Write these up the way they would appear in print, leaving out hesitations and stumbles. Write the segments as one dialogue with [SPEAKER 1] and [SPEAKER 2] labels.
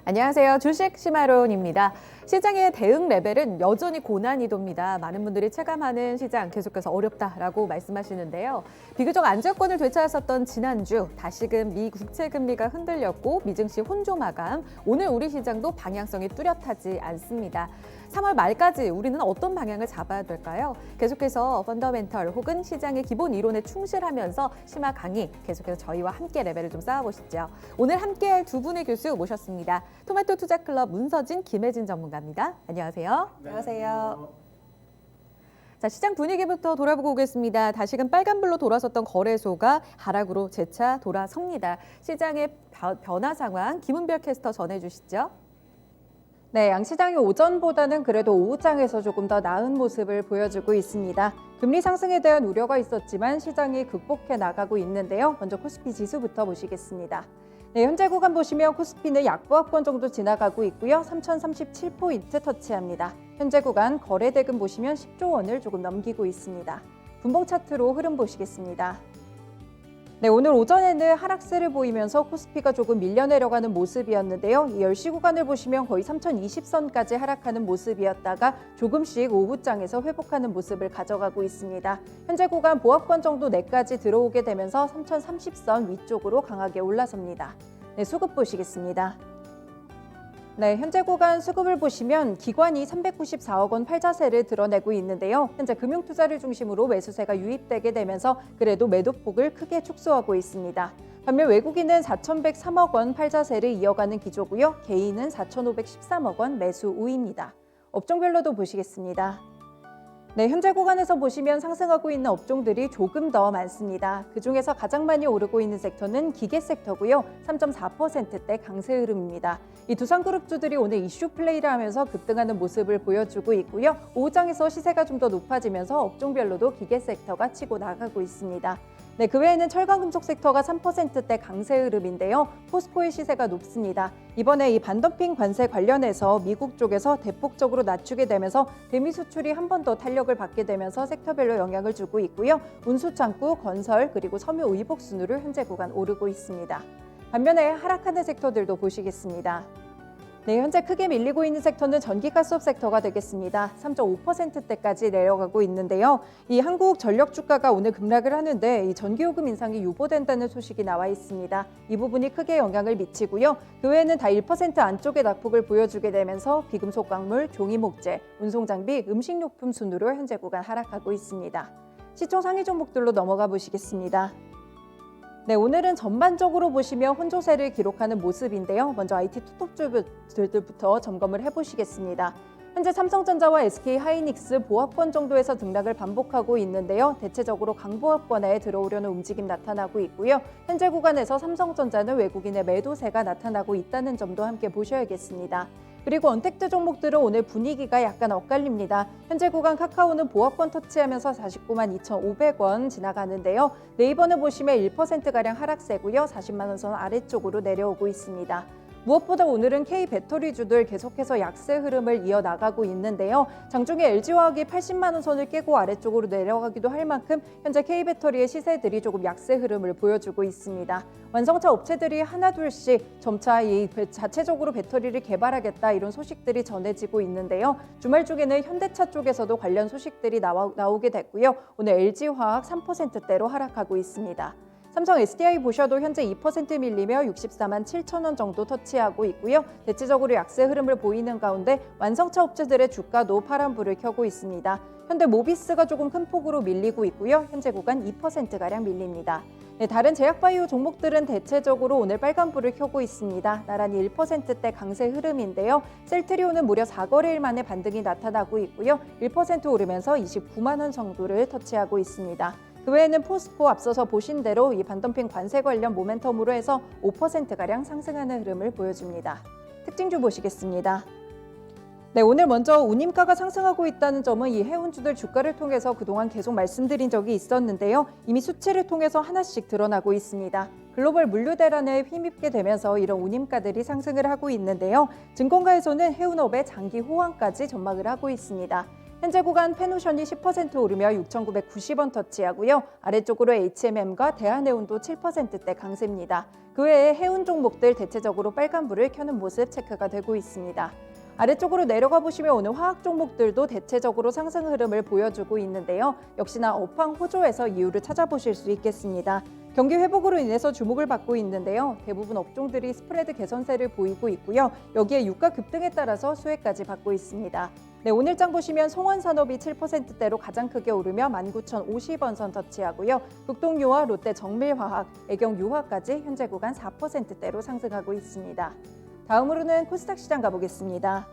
[SPEAKER 1] 안녕하세요. 주식 시마론입니다. 시장의 대응 레벨은 여전히 고난이도입니다. 많은 분들이 체감하는 시장 계속해서 어렵다라고 말씀하시는데요. 비교적 안정권을 되찾았었던 지난주 다시금 미 국채 금리가 흔들렸고 미증시 혼조 마감. 오늘 우리 시장도 방향성이 뚜렷하지 않습니다. 3월 말까지 우리는 어떤 방향을 잡아야 될까요? 계속해서 펀더멘털 혹은 시장의 기본 이론에 충실하면서 심화 강의 계속해서 저희와 함께 레벨을 좀 쌓아보시죠. 오늘 함께할 두 분의 교수 모셨습니다. 토마토 투자클럽 문서진, 김혜진 전문가입니다. 안녕하세요.
[SPEAKER 2] 안녕하세요.
[SPEAKER 1] 자, 시장 분위기부터 돌아보고 오겠습니다. 다시금 빨간불로 돌아섰던 거래소가 하락으로 재차 돌아섭니다. 시장의 변화 상황 김은별 캐스터 전해주시죠.
[SPEAKER 2] 네, 양시장이 오전보다는 그래도 오후장에서 조금 더 나은 모습을 보여주고 있습니다. 금리 상승에 대한 우려가 있었지만 시장이 극복해 나가고 있는데요. 먼저 코스피 지수부터 보시겠습니다. 네, 현재 구간 보시면 코스피는 약보합권 정도 지나가고 있고요. 3037포인트 터치합니다. 현재 구간 거래 대금 보시면 10조 원을 조금 넘기고 있습니다. 분봉 차트로 흐름 보시겠습니다. 네, 오늘 오전에는 하락세를 보이면서 코스피가 조금 밀려내려가는 모습이었는데요. 이 10시 구간을 보시면 거의 3020선까지 하락하는 모습이었다가 조금씩 오후장에서 회복하는 모습을 가져가고 있습니다. 현재 구간 보합권 정도 내까지 들어오게 되면서 3030선 위쪽으로 강하게 올라섭니다. 네, 수급 보시겠습니다. 네, 현재 구간 수급을 보시면 기관이 394억 원 팔자세를 드러내고 있는데요. 현재 금융투자를 중심으로 매수세가 유입되게 되면서 그래도 매도폭을 크게 축소하고 있습니다. 반면 외국인은 4,103억 원 팔자세를 이어가는 기조고요. 개인은 4,513억 원 매수 우입니다. 업종별로도 보시겠습니다. 네, 현재 구간에서 보시면 상승하고 있는 업종들이 조금 더 많습니다. 그중에서 가장 많이 오르고 있는 섹터는 기계 섹터고요. 3.4%대 강세 흐름입니다. 이 두산그룹주들이 오늘 이슈 플레이를 하면서 급등하는 모습을 보여주고 있고요. 오후장에서 시세가 좀 더 높아지면서 업종별로도 기계 섹터가 치고 나가고 있습니다. 네, 그 외에는 철강금속 섹터가 3%대 강세 흐름인데요. 포스코의 시세가 높습니다. 이번에 이 반덤핑 관세 관련해서 미국 쪽에서 대폭적으로 낮추게 되면서 대미 수출이 한 번 더 탄력을 받게 되면서 섹터별로 영향을 주고 있고요. 운수창구, 건설, 그리고 섬유 의복 순으로 현재 구간 오르고 있습니다. 반면에 하락하는 섹터들도 보시겠습니다. 네, 현재 크게 밀리고 있는 섹터는 전기가스업 섹터가 되겠습니다. 3.5%대까지 내려가고 있는데요. 이 한국 전력 주가가 오늘 급락을 하는데 이 전기요금 인상이 유보된다는 소식이 나와 있습니다. 이 부분이 크게 영향을 미치고요. 그 외에는 다 1% 안쪽의 낙폭을 보여주게 되면서 비금속 광물, 종이목재, 운송장비, 음식료품 순으로 현재 구간 하락하고 있습니다. 시총 상위 종목들로 넘어가 보시겠습니다. 네, 오늘은 전반적으로 보시면 혼조세를 기록하는 모습인데요. 먼저 IT 투톱주들부터 점검을 해보시겠습니다. 현재 삼성전자와 SK하이닉스 보합권 정도에서 등락을 반복하고 있는데요. 대체적으로 강보합권에 들어오려는 움직임 나타나고 있고요. 현재 구간에서 삼성전자는 외국인의 매도세가 나타나고 있다는 점도 함께 보셔야겠습니다. 그리고 언택트 종목들은 오늘 분위기가 약간 엇갈립니다. 현재 구간 카카오는 보합권 터치하면서 49만 2,500원 지나가는데요. 네이버는 보시면 1%가량 하락세고요. 40만 원 선 아래쪽으로 내려오고 있습니다. 무엇보다 오늘은 K배터리주들 계속해서 약세 흐름을 이어나가고 있는데요. 장중에 LG화학이 80만 원 선을 깨고 아래쪽으로 내려가기도 할 만큼 현재 K배터리의 시세들이 조금 약세 흐름을 보여주고 있습니다. 완성차 업체들이 하나둘씩 점차 이 자체적으로 배터리를 개발하겠다 이런 소식들이 전해지고 있는데요. 주말 중에는 현대차 쪽에서도 관련 소식들이 나오게 됐고요. 오늘 LG화학 3%대로 하락하고 있습니다. 삼성 SDI 보셔도 현재 2% 밀리며 64만 7천 원 정도 터치하고 있고요. 대체적으로 약세 흐름을 보이는 가운데 완성차 업체들의 주가도 파란불을 켜고 있습니다. 현대 모비스가 조금 큰 폭으로 밀리고 있고요. 현재 구간 2%가량 밀립니다. 네, 다른 제약바이오 종목들은 대체적으로 오늘 빨간불을 켜고 있습니다. 나란히 1%대 강세 흐름인데요. 셀트리온은 무려 4거래일 만에 반등이 나타나고 있고요. 1% 오르면서 29만 원 정도를 터치하고 있습니다. 그 외에는 포스코 앞서서 보신 대로 이 반덤핑 관세 관련 모멘텀으로 해서 5%가량 상승하는 흐름을 보여줍니다. 특징주 보시겠습니다. 네, 오늘 먼저 운임가가 상승하고 있다는 점은 이 해운주들 주가를 통해서 그동안 계속 말씀드린 적이 있었는데요. 이미 수치를 통해서 하나씩 드러나고 있습니다. 글로벌 물류 대란에 힘입게 되면서 이런 운임가들이 상승을 하고 있는데요. 증권가에서는 해운업의 장기 호황까지 전망을 하고 있습니다. 현재 구간 페노션이 10% 오르며 6,990원 터치하고요. 아래쪽으로 HMM과 대한해운도 7%대 강세입니다. 그 외에 해운 종목들 대체적으로 빨간불을 켜는 모습 체크가 되고 있습니다. 아래쪽으로 내려가 보시면 오늘 화학 종목들도 대체적으로 상승 흐름을 보여주고 있는데요. 역시나 업황 호조에서 이유를 찾아보실 수 있겠습니다. 경기 회복으로 인해서 주목을 받고 있는데요. 대부분 업종들이 스프레드 개선세를 보이고 있고요. 여기에 유가 급등에 따라서 수혜까지 받고 있습니다. 네, 오늘 장 보시면 송원산업이 7%대로 가장 크게 오르며 19,050원 선 터치하고요. 극동유화, 롯데 정밀화학, 애경유화까지 현재 구간 4%대로 상승하고 있습니다. 다음으로는 코스닥 시장 가보겠습니다.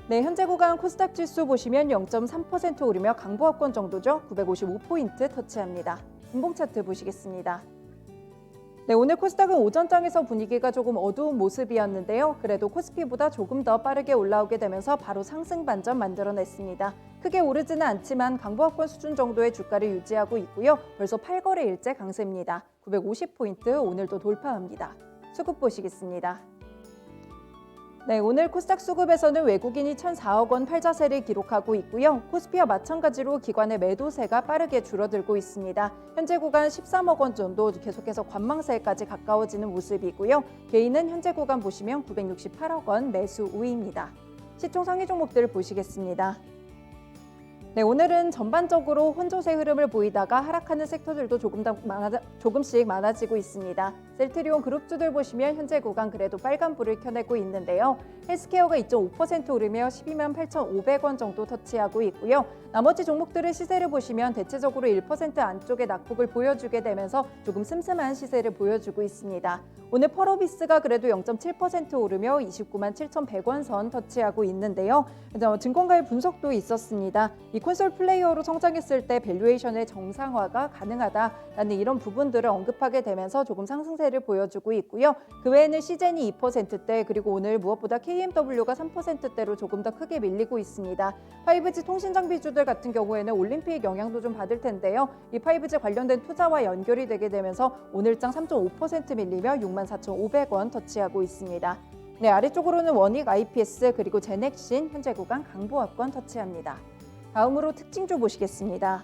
[SPEAKER 2] 네, 현재 구간 코스닥 지수 보시면 0.3% 오르며 강보합권 정도죠. 955포인트 터치합니다. 분봉 차트 보시겠습니다. 네, 오늘 코스닥은 오전장에서 분위기가 조금 어두운 모습이었는데요. 그래도 코스피보다 조금 더 빠르게 올라오게 되면서 바로 상승 반전 만들어냈습니다. 크게 오르지는 않지만 강보합권 수준 정도의 주가를 유지하고 있고요. 벌써 8거래일째 강세입니다. 950포인트 오늘도 돌파합니다. 수급 보시겠습니다. 네, 오늘 코스닥 수급에서는 외국인이 1,004억 원 팔자세를 기록하고 있고요. 코스피와 마찬가지로 기관의 매도세가 빠르게 줄어들고 있습니다. 현재 구간 13억 원 정도 계속해서 관망세까지 가까워지는 모습이고요. 개인은 현재 구간 보시면 968억 원 매수 우위입니다. 시총 상위 종목들을 보시겠습니다. 네, 오늘은 전반적으로 혼조세 흐름을 보이다가 하락하는 섹터들도 조금씩 많아지고 있습니다. 셀트리온 그룹주들 보시면 현재 구간 그래도 빨간불을 켜내고 있는데요. 헬스케어가 2.5% 오르며 12만 8,500원 정도 터치하고 있고요. 나머지 종목들의 시세를 보시면 대체적으로 1% 안쪽의 낙폭을 보여주게 되면서 조금 슴슴한 시세를 보여주고 있습니다. 오늘 펄어비스가 그래도 0.7% 오르며 29만 7,100원 선 터치하고 있는데요. 증권가의 분석도 있었습니다. 이 콘솔 플레이어로 성장했을 때 밸류에이션의 정상화가 가능하다라는 이런 부분들을 언급하게 되면서 조금 상승세를 보여주고 있고요. 그 외에는 시젠이 2%대 그리고 오늘 무엇보다 KMW가 3%대로 조금 더 크게 밀리고 있습니다. 5G 통신 장비주들 같은 경우에는 올림픽 영향도 좀 받을 텐데요. 이 5G 관련된 투자와 연결이 되게 되면서 오늘장 3.5% 밀리며 64,500원 터치하고 있습니다. 네, 아래쪽으로는 원익 IPS 그리고 제넥신 현재 구간 강보합권 터치합니다. 다음으로 특징주 보시겠습니다.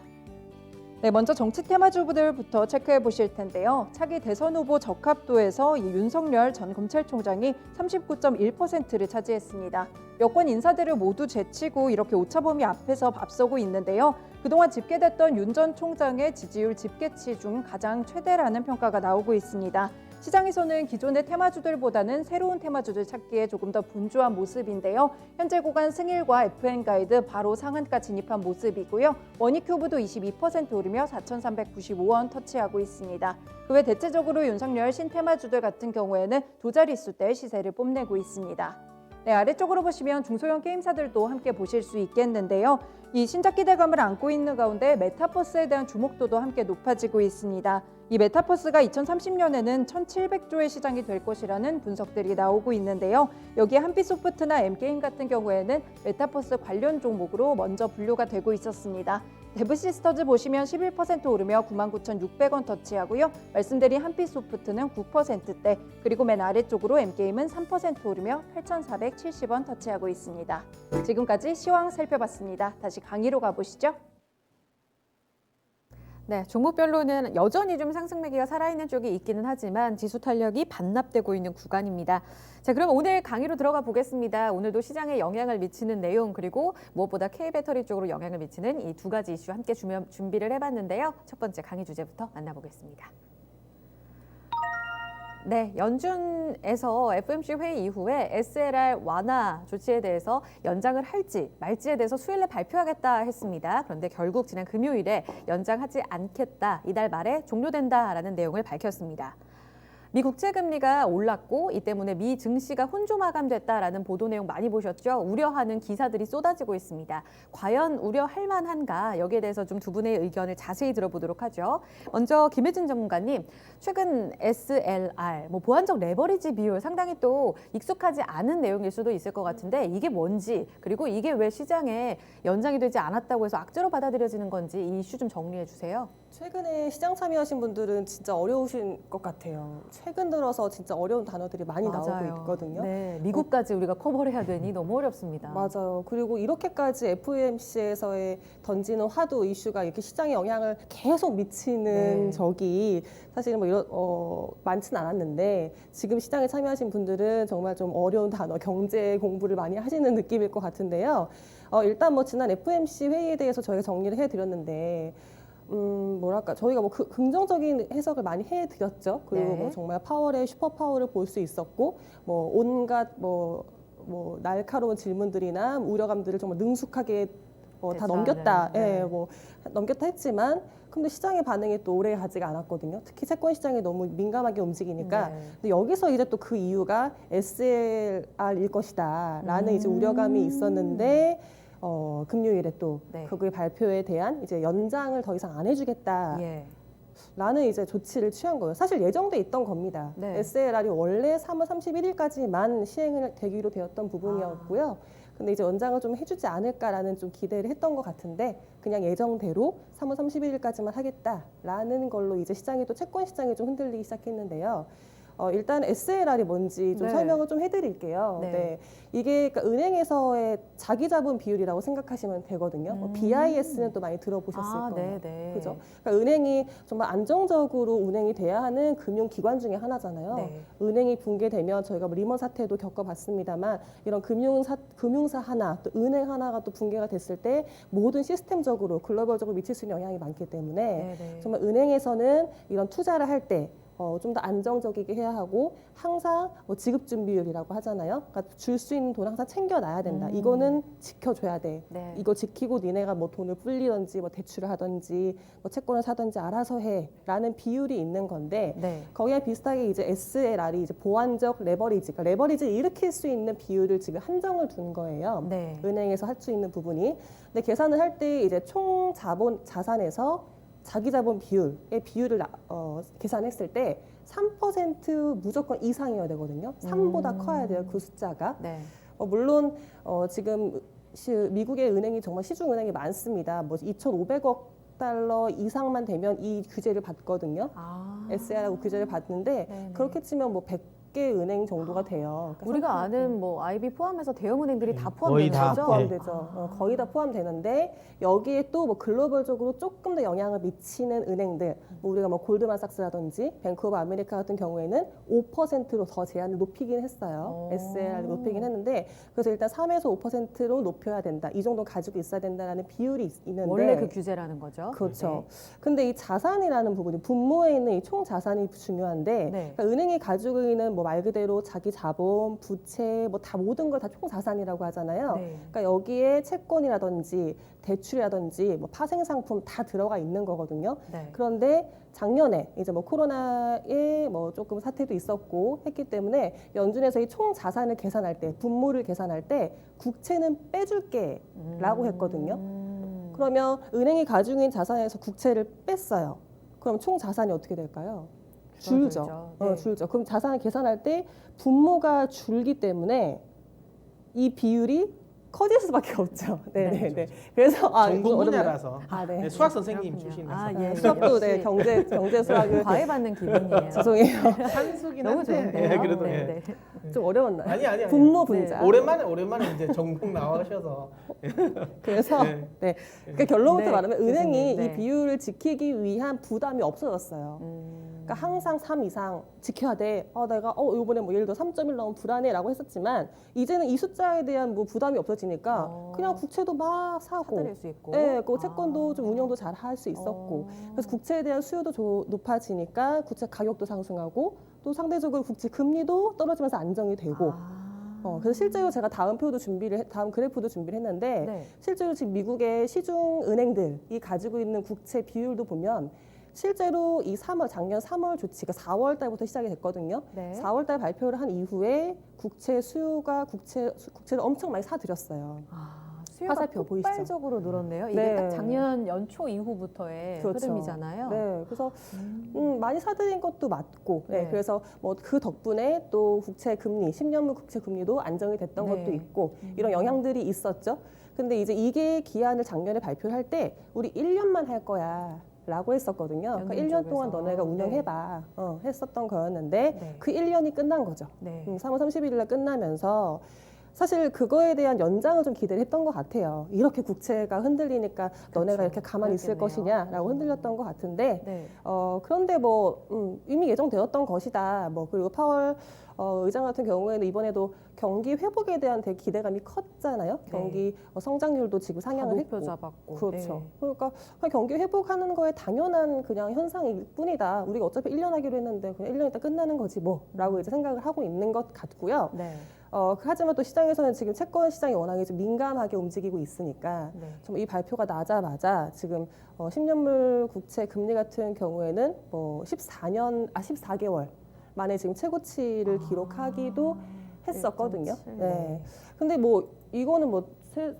[SPEAKER 2] 네, 먼저 정치 테마주들부터 체크해 보실 텐데요. 차기 대선 후보 적합도에서 이 윤석열 전 검찰총장이 39.1%를 차지했습니다. 여권 인사들을 모두 제치고 이렇게 오차범위 앞에서 앞서고 있는데요. 그동안 집계됐던 윤 전 총장의 지지율 집계치 중 가장 최대라는 평가가 나오고 있습니다. 시장에서는 기존의 테마주들보다는 새로운 테마주들 찾기에 조금 더 분주한 모습인데요. 현재 구간 승일과 FN가이드 바로 상한가 진입한 모습이고요. 원익큐브도 22% 오르며 4,395원 터치하고 있습니다. 그 외 대체적으로 윤석열 신테마주들 같은 경우에는 두 자릿수대 시세를 뽐내고 있습니다. 네, 아래쪽으로 보시면 중소형 게임사들도 함께 보실 수 있겠는데요. 이 신작 기대감을 안고 있는 가운데 메타버스에 대한 주목도도 함께 높아지고 있습니다. 이 메타버스가 2030년에는 1,700조의 시장이 될 것이라는 분석들이 나오고 있는데요. 여기에 한빛소프트나 M게임 같은 경우에는 메타버스 관련 종목으로 먼저 분류가 되고 있었습니다. 데브시스터즈 보시면 11% 오르며 99,600원 터치하고요. 말씀드린 한빛소프트는 9%대, 그리고 맨 아래쪽으로 M게임은 3% 오르며 8,470원 터치하고 있습니다. 지금까지 시황 살펴봤습니다. 다시 강의로 가보시죠.
[SPEAKER 1] 네, 종목별로는 여전히 좀 상승 매기가 살아있는 쪽이 있기는 하지만 지수 탄력이 반납되고 있는 구간입니다. 자, 그럼 오늘 강의로 들어가 보겠습니다. 오늘도 시장에 영향을 미치는 내용 그리고 무엇보다 K배터리 쪽으로 영향을 미치는 이 두 가지 이슈 함께 준비를 해봤는데요. 첫 번째 강의 주제부터 만나보겠습니다. 네, 연준에서 FOMC 회의 이후에 SLR 완화 조치에 대해서 연장을 할지 말지에 대해서 수요일 내 발표하겠다 했습니다. 그런데 결국 지난 금요일에 연장하지 않겠다, 이달 말에 종료된다라는 내용을 밝혔습니다. 미 국채금리가 올랐고 이 때문에 미 증시가 혼조 마감됐다라는 보도 내용 많이 보셨죠? 우려하는 기사들이 쏟아지고 있습니다. 과연 우려할 만한가? 여기에 대해서 좀 두 분의 의견을 자세히 들어보도록 하죠. 먼저 김혜진 전문가님, 최근 SLR, 보완적 레버리지 비율 상당히 또 익숙하지 않은 내용일 수도 있을 것 같은데 이게 뭔지, 그리고 이게 왜 시장에 연장이 되지 않았다고 해서 악재로 받아들여지는 건지 이 이슈 좀 정리해 주세요.
[SPEAKER 3] 최근에 시장 참여하신 분들은 진짜 어려우신 것 같아요. 최근 들어서 진짜 어려운 단어들이 많이 나오고 있거든요.
[SPEAKER 1] 네, 미국까지 우리가 커버를 해야 되니 너무 어렵습니다.
[SPEAKER 3] 맞아요. 그리고 이렇게까지 FOMC에서의 던지는 화두 이슈가 이렇게 시장에 영향을 계속 미치는
[SPEAKER 1] 네.
[SPEAKER 3] 적이 사실은 뭐 이런 많지는 않았는데 지금 시장에 참여하신 분들은 정말 좀 어려운 단어, 경제 공부를 많이 하시는 느낌일 것 같은데요. 일단 뭐 지난 FOMC 회의에 대해서 저희가 정리를 해드렸는데. 뭐랄까 저희가 뭐 긍정적인 해석을 많이 해드렸죠. 그리고
[SPEAKER 1] 네.
[SPEAKER 3] 뭐 정말 파월의 슈퍼 파워를 볼 수 있었고 뭐 온갖 뭐 날카로운 질문들이나 우려감들을 정말 능숙하게 다 넘겼다.
[SPEAKER 1] 네.
[SPEAKER 3] 예, 뭐 넘겼다 했지만 근데 시장의 반응이 또 오래 가지가 않았거든요. 특히 채권 시장이 너무 민감하게 움직이니까.
[SPEAKER 1] 네.
[SPEAKER 3] 근데 여기서 이제 또 그 이유가 SLR일 것이다라는 이제 우려감이 있었는데. 금요일에 또
[SPEAKER 1] 네.
[SPEAKER 3] 그 발표에 대한 이제 연장을 더 이상 안 해주겠다라는
[SPEAKER 1] 예.
[SPEAKER 3] 이제 조치를 취한 거예요. 사실 예정돼 있던 겁니다.
[SPEAKER 1] 네.
[SPEAKER 3] SLR이 원래 3월 31일까지만 시행을 되기로 되었던 부분이었고요. 근데 이제 연장을 좀 해주지 않을까라는 좀 기대를 했던 것 같은데 그냥 예정대로 3월 31일까지만 하겠다라는 걸로 이제 시장이 또 채권 시장이 좀 흔들리기 시작했는데요. 일단 SLR이 뭔지 좀
[SPEAKER 1] 네.
[SPEAKER 3] 설명을 좀 해드릴게요.
[SPEAKER 1] 네.
[SPEAKER 3] 이게 그러니까 은행에서의 자기 자본 비율이라고 생각하시면 되거든요. BIS는 또 많이 들어보셨을 거예요.
[SPEAKER 1] 네.
[SPEAKER 3] 그죠? 그러니까 은행이 정말 안정적으로 운행이 돼야 하는 금융기관 중에 하나잖아요.
[SPEAKER 1] 네.
[SPEAKER 3] 은행이 붕괴되면 저희가 뭐 리먼 사태도 겪어봤습니다만 이런 금융사 하나, 또 은행 하나가 또 붕괴가 됐을 때 모든 시스템적으로 글로벌적으로 미칠 수 있는 영향이 많기 때문에
[SPEAKER 1] 네.
[SPEAKER 3] 정말 은행에서는 이런 투자를 할 때 좀 더 안정적이게 해야 하고 항상 뭐 지급 준비율이라고 하잖아요. 그러니까 줄 수 있는 돈 항상 챙겨놔야 된다. 이거는 지켜줘야 돼.
[SPEAKER 1] 네.
[SPEAKER 3] 이거 지키고 니네가 뭐 돈을 불리든지 뭐 대출을 하든지 뭐 채권을 사든지 알아서 해라는 비율이 있는 건데
[SPEAKER 1] 네.
[SPEAKER 3] 거기에 비슷하게 이제 SLR이 이제 보완적 레버리지, 그러니까 레버리지를 일으킬 수 있는 비율을 지금 한정을 둔 거예요.
[SPEAKER 1] 네.
[SPEAKER 3] 은행에서 할 수 있는 부분이. 근데 계산을 할 때 이제 총 자본 자산에서 자기 자본 비율의 비율을 계산했을 때 3% 무조건 이상이어야 되거든요. 3보다 커야 돼요. 그 숫자가.
[SPEAKER 1] 네.
[SPEAKER 3] 물론 지금 미국의 은행이 정말 시중 은행이 많습니다. 뭐 2,500억 달러 이상만 되면 이 규제를 받거든요. SLR하고 규제를 받는데
[SPEAKER 1] 네네.
[SPEAKER 3] 그렇게 치면 뭐 100개 은행 정도가 돼요. 그러니까
[SPEAKER 1] 우리가 아는 뭐 IB 포함해서 대형 은행들이 다
[SPEAKER 4] 거의
[SPEAKER 1] 포함되는
[SPEAKER 4] 다
[SPEAKER 1] 거죠?
[SPEAKER 3] 포함되죠. 거의 다 포함되는데 여기에 또 뭐 글로벌적으로 조금 더 영향을 미치는 은행들, 뭐 우리가 뭐 골드만삭스라든지 뱅크 오브 아메리카 같은 경우에는 5%로 더 제한을 높이긴 했어요. SLR 높이긴 했는데 그래서 일단 3에서 5%로 높여야 된다. 이 정도 가지고 있어야 된다라는 비율이 있는데
[SPEAKER 1] 원래 그 규제라는 거죠.
[SPEAKER 3] 그렇죠. 근데 이 자산이라는 부분이 분모에 있는 이 총 자산이 중요한데
[SPEAKER 1] 네.
[SPEAKER 3] 그러니까 은행이 가지고 있는 뭐 말 그대로 자기 자본, 부채, 뭐 다 모든 걸 다 총 자산이라고 하잖아요.
[SPEAKER 1] 네.
[SPEAKER 3] 그러니까 여기에 채권이라든지 대출이라든지 뭐 파생 상품 다 들어가 있는 거거든요.
[SPEAKER 1] 네.
[SPEAKER 3] 그런데 작년에 이제 뭐 코로나에 뭐 조금 사태도 있었고 했기 때문에 연준에서 이 총 자산을 계산할 때 분모를 계산할 때 국채는 빼줄게라고 했거든요. 그러면 은행이 가지고 있는 자산에서 국채를 뺐어요. 그럼 총 자산이 어떻게 될까요? 줄죠.
[SPEAKER 1] 네.
[SPEAKER 3] 줄죠. 그럼 자산을 계산할 때 분모가 줄기 때문에 이 비율이 커질 수밖에 없죠. 네네네. 그래서
[SPEAKER 4] 전공
[SPEAKER 3] 이거 어렵네요.
[SPEAKER 4] 분야라서
[SPEAKER 3] 네.
[SPEAKER 4] 네, 수학 선생님
[SPEAKER 1] 그렇군요.
[SPEAKER 4] 출신이라서
[SPEAKER 1] 예.
[SPEAKER 3] 수학도 네,
[SPEAKER 1] 역시
[SPEAKER 3] 경제 수학을
[SPEAKER 1] 과외 받는 기분이에요.
[SPEAKER 3] 죄송해요.
[SPEAKER 4] 산수긴
[SPEAKER 1] 너무
[SPEAKER 4] 한데
[SPEAKER 1] 좋은데요.
[SPEAKER 4] 예, 그래도
[SPEAKER 1] 네,
[SPEAKER 4] 예.
[SPEAKER 1] 네.
[SPEAKER 3] 좀 어려웠나요?
[SPEAKER 4] 아니.
[SPEAKER 3] 분모 분자.
[SPEAKER 4] 오랜만에 이제 전공 나와셔서
[SPEAKER 3] 그래서
[SPEAKER 4] 네.
[SPEAKER 3] 네. 그러니까 결론부터
[SPEAKER 1] 네,
[SPEAKER 3] 말하면 은행이
[SPEAKER 1] 교수님, 네.
[SPEAKER 3] 이 비율을 지키기 위한 부담이 없어졌어요. 그러니까 항상 3 이상 지켜야 돼. 내가 이번에 뭐 예를 들어 3.1 나오면 불안해라고 했었지만 이제는 이 숫자에 대한 뭐 부담이 없어지니까 그냥 국채도 막 사고,
[SPEAKER 1] 사들일 수 있고.
[SPEAKER 3] 네, 그 채권도 좀 운영도 잘 할 수 있었고, 그래서 국채에 대한 수요도 높아지니까 국채 가격도 상승하고 또 상대적으로 국채 금리도 떨어지면서 안정이 되고. 그래서 실제로 제가 다음 그래프도 준비를 했는데
[SPEAKER 1] 네.
[SPEAKER 3] 실제로 지금 미국의 시중 은행들이 가지고 있는 국채 비율도 보면 실제로 이 작년 3월 조치가 4월 달부터 시작이 됐거든요.
[SPEAKER 1] 네.
[SPEAKER 3] 4월 달 발표를 한 이후에 국채 수요가 국채를 엄청 많이 사들였어요.
[SPEAKER 1] 수요가
[SPEAKER 3] 화살표 보이시죠?
[SPEAKER 1] 폭발적으로 늘었네요. 이게
[SPEAKER 3] 네.
[SPEAKER 1] 딱 작년 연초 이후부터의
[SPEAKER 3] 그렇죠.
[SPEAKER 1] 흐름이잖아요.
[SPEAKER 3] 네, 그래서 많이 사들인 것도 맞고,
[SPEAKER 1] 네.
[SPEAKER 3] 그래서 뭐 그 덕분에 또 국채 금리, 10년물 국채 금리도 안정이 됐던
[SPEAKER 1] 네.
[SPEAKER 3] 것도 있고 이런 영향들이 있었죠. 근데 이제 이게 기한을 작년에 발표를 할 때 우리 1년만 할 거야. 라고 했었거든요. 그러니까
[SPEAKER 1] 연금
[SPEAKER 3] 1년 동안
[SPEAKER 1] 쪽에서.
[SPEAKER 3] 너네가 운영해봐 했었던 거였는데
[SPEAKER 1] 네.
[SPEAKER 3] 그 1년이 끝난 거죠.
[SPEAKER 1] 네.
[SPEAKER 3] 3월 31일 날 끝나면서 사실 그거에 대한 연장을 좀 기대를 했던 것 같아요. 이렇게 국채가 흔들리니까 너네가
[SPEAKER 1] 그렇죠.
[SPEAKER 3] 이렇게 가만히 있을
[SPEAKER 1] 그랬겠네요.
[SPEAKER 3] 것이냐라고 흔들렸던 것 같은데
[SPEAKER 1] 네.
[SPEAKER 3] 그런데 뭐 이미 예정되었던 것이다. 뭐 그리고 파월 의장 같은 경우에는 이번에도 경기 회복에 대한 되게 기대감이 컸잖아요. 경기 성장률도 지금 상향을
[SPEAKER 1] 목표
[SPEAKER 3] 했고.
[SPEAKER 1] 잡았고.
[SPEAKER 3] 그렇죠.
[SPEAKER 1] 네.
[SPEAKER 3] 그러니까 그냥 경기 회복하는 거에 당연한 그냥 현상일 뿐이다. 우리가 어차피 1년 하기로 했는데 그냥 1년 있다 끝나는 거지 뭐라고 이제 생각을 하고 있는 것 같고요.
[SPEAKER 1] 네.
[SPEAKER 3] 하지만 또 시장에서는 지금 채권 시장이 워낙에 좀 민감하게 움직이고 있으니까
[SPEAKER 1] 네.
[SPEAKER 3] 좀 이 발표가 나자마자 지금 10년물 국채 금리 같은 경우에는 뭐 14개월 만에 지금 최고치를 기록하기도 했었거든요.
[SPEAKER 1] 1.7,
[SPEAKER 3] 네. 근데 뭐 이거는 뭐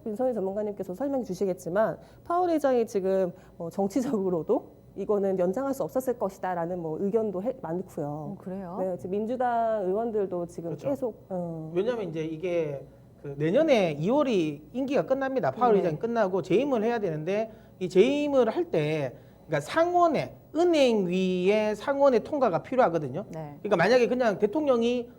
[SPEAKER 3] 민선희 전문가님께서 설명해 주시겠지만 파월 의장이 지금 정치적으로도 이거는 연장할 수 없었을 것이다라는 뭐 의견도 많고요.
[SPEAKER 1] 그래요?
[SPEAKER 3] 네, 지금 민주당 의원들도 지금
[SPEAKER 4] 그렇죠.
[SPEAKER 3] 계속
[SPEAKER 4] 왜냐하면 이제 이게 그 내년에 2월이 임기가 끝납니다. 파월
[SPEAKER 3] 네.
[SPEAKER 4] 의장이 끝나고 재임을 해야 되는데 이 재임을 할 때 그러니까 상원에 은행위의 상원의 통과가 필요하거든요.
[SPEAKER 1] 네.
[SPEAKER 4] 그러니까 만약에 그냥 대통령이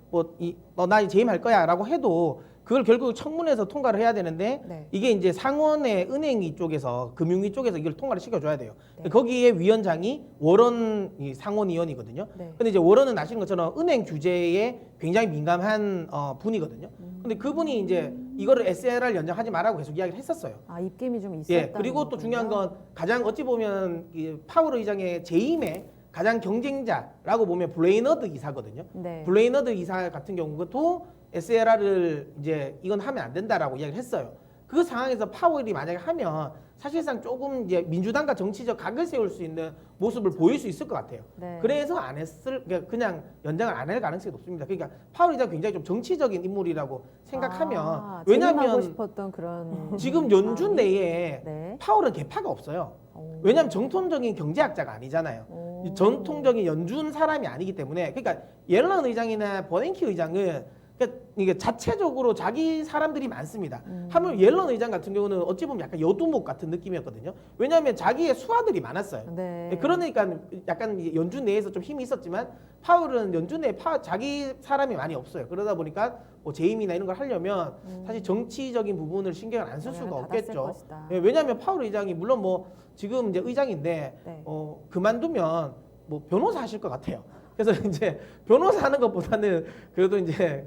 [SPEAKER 4] 나 재임할 거야라고 해도 그걸 결국 청문회에서 통과를 해야 되는데
[SPEAKER 1] 네.
[SPEAKER 4] 이게 이제 상원의 은행위 쪽에서 금융위 쪽에서 이걸 통과를 시켜줘야 돼요.
[SPEAKER 1] 네.
[SPEAKER 4] 거기에 위원장이 워런 상원의원이거든요.
[SPEAKER 1] 네.
[SPEAKER 4] 근데 이제 워런은 아시는 것처럼 은행 규제에 굉장히 민감한 분이거든요. 근데 그분이 이제 이거를 SLR 연장하지 말라고 계속 이야기를 했었어요.
[SPEAKER 1] 아, 입김이 좀 있었다.
[SPEAKER 4] 예. 그리고 또 중요한 건 가장 어찌 보면 이 파월 의장의 재임의 가장 경쟁자라고 보면 블레이너드 이사거든요.
[SPEAKER 1] 네.
[SPEAKER 4] 블레이너드 이사 같은 경우도 SLR을 이제 이건 하면 안 된다라고 이야기를 했어요. 그 상황에서 파월이 만약에 하면 사실상 조금 이제 민주당과 정치적 각을 세울 수 있는 모습을 보일 수 있을 것 같아요.
[SPEAKER 1] 네.
[SPEAKER 4] 그래서 안 했을 그냥 연장을 안 할 가능성이 높습니다. 그러니까 파월 의장 굉장히 좀 정치적인 인물이라고 생각하면
[SPEAKER 1] 하고
[SPEAKER 4] 왜냐하면
[SPEAKER 1] 싶었던 그런
[SPEAKER 4] 지금 연준 내에
[SPEAKER 1] 네.
[SPEAKER 4] 파월은 개파가 없어요.
[SPEAKER 1] 오.
[SPEAKER 4] 왜냐하면 정통적인 경제학자가 아니잖아요.
[SPEAKER 1] 오.
[SPEAKER 4] 이 전통적인 연준 사람이 아니기 때문에 그러니까 옐런 의장이나 버냉키 의장은 그러니까 이게 자체적으로 자기 사람들이 많습니다. 하물 옐런 의장 같은 경우는 어찌 보면 약간 여두목 같은 느낌이었거든요. 왜냐하면 자기의 수하들이 많았어요.
[SPEAKER 1] 네.
[SPEAKER 4] 그러니까 약간 연준 내에서 좀 힘이 있었지만 파월은 연준 내에 자기 사람이 많이 없어요. 그러다 보니까 뭐 재임이나 이런 걸 하려면 사실 정치적인 부분을 신경을 안 쓸 수가
[SPEAKER 1] 영향을 받았을
[SPEAKER 4] 없겠죠.
[SPEAKER 1] 것이다.
[SPEAKER 4] 예, 왜냐하면 파월 의장이 물론 뭐 지금 이제 의장인데
[SPEAKER 1] 네.
[SPEAKER 4] 그만두면 뭐 변호사 하실 것 같아요. 그래서 이제 변호사 하는 것보다는 그래도 이제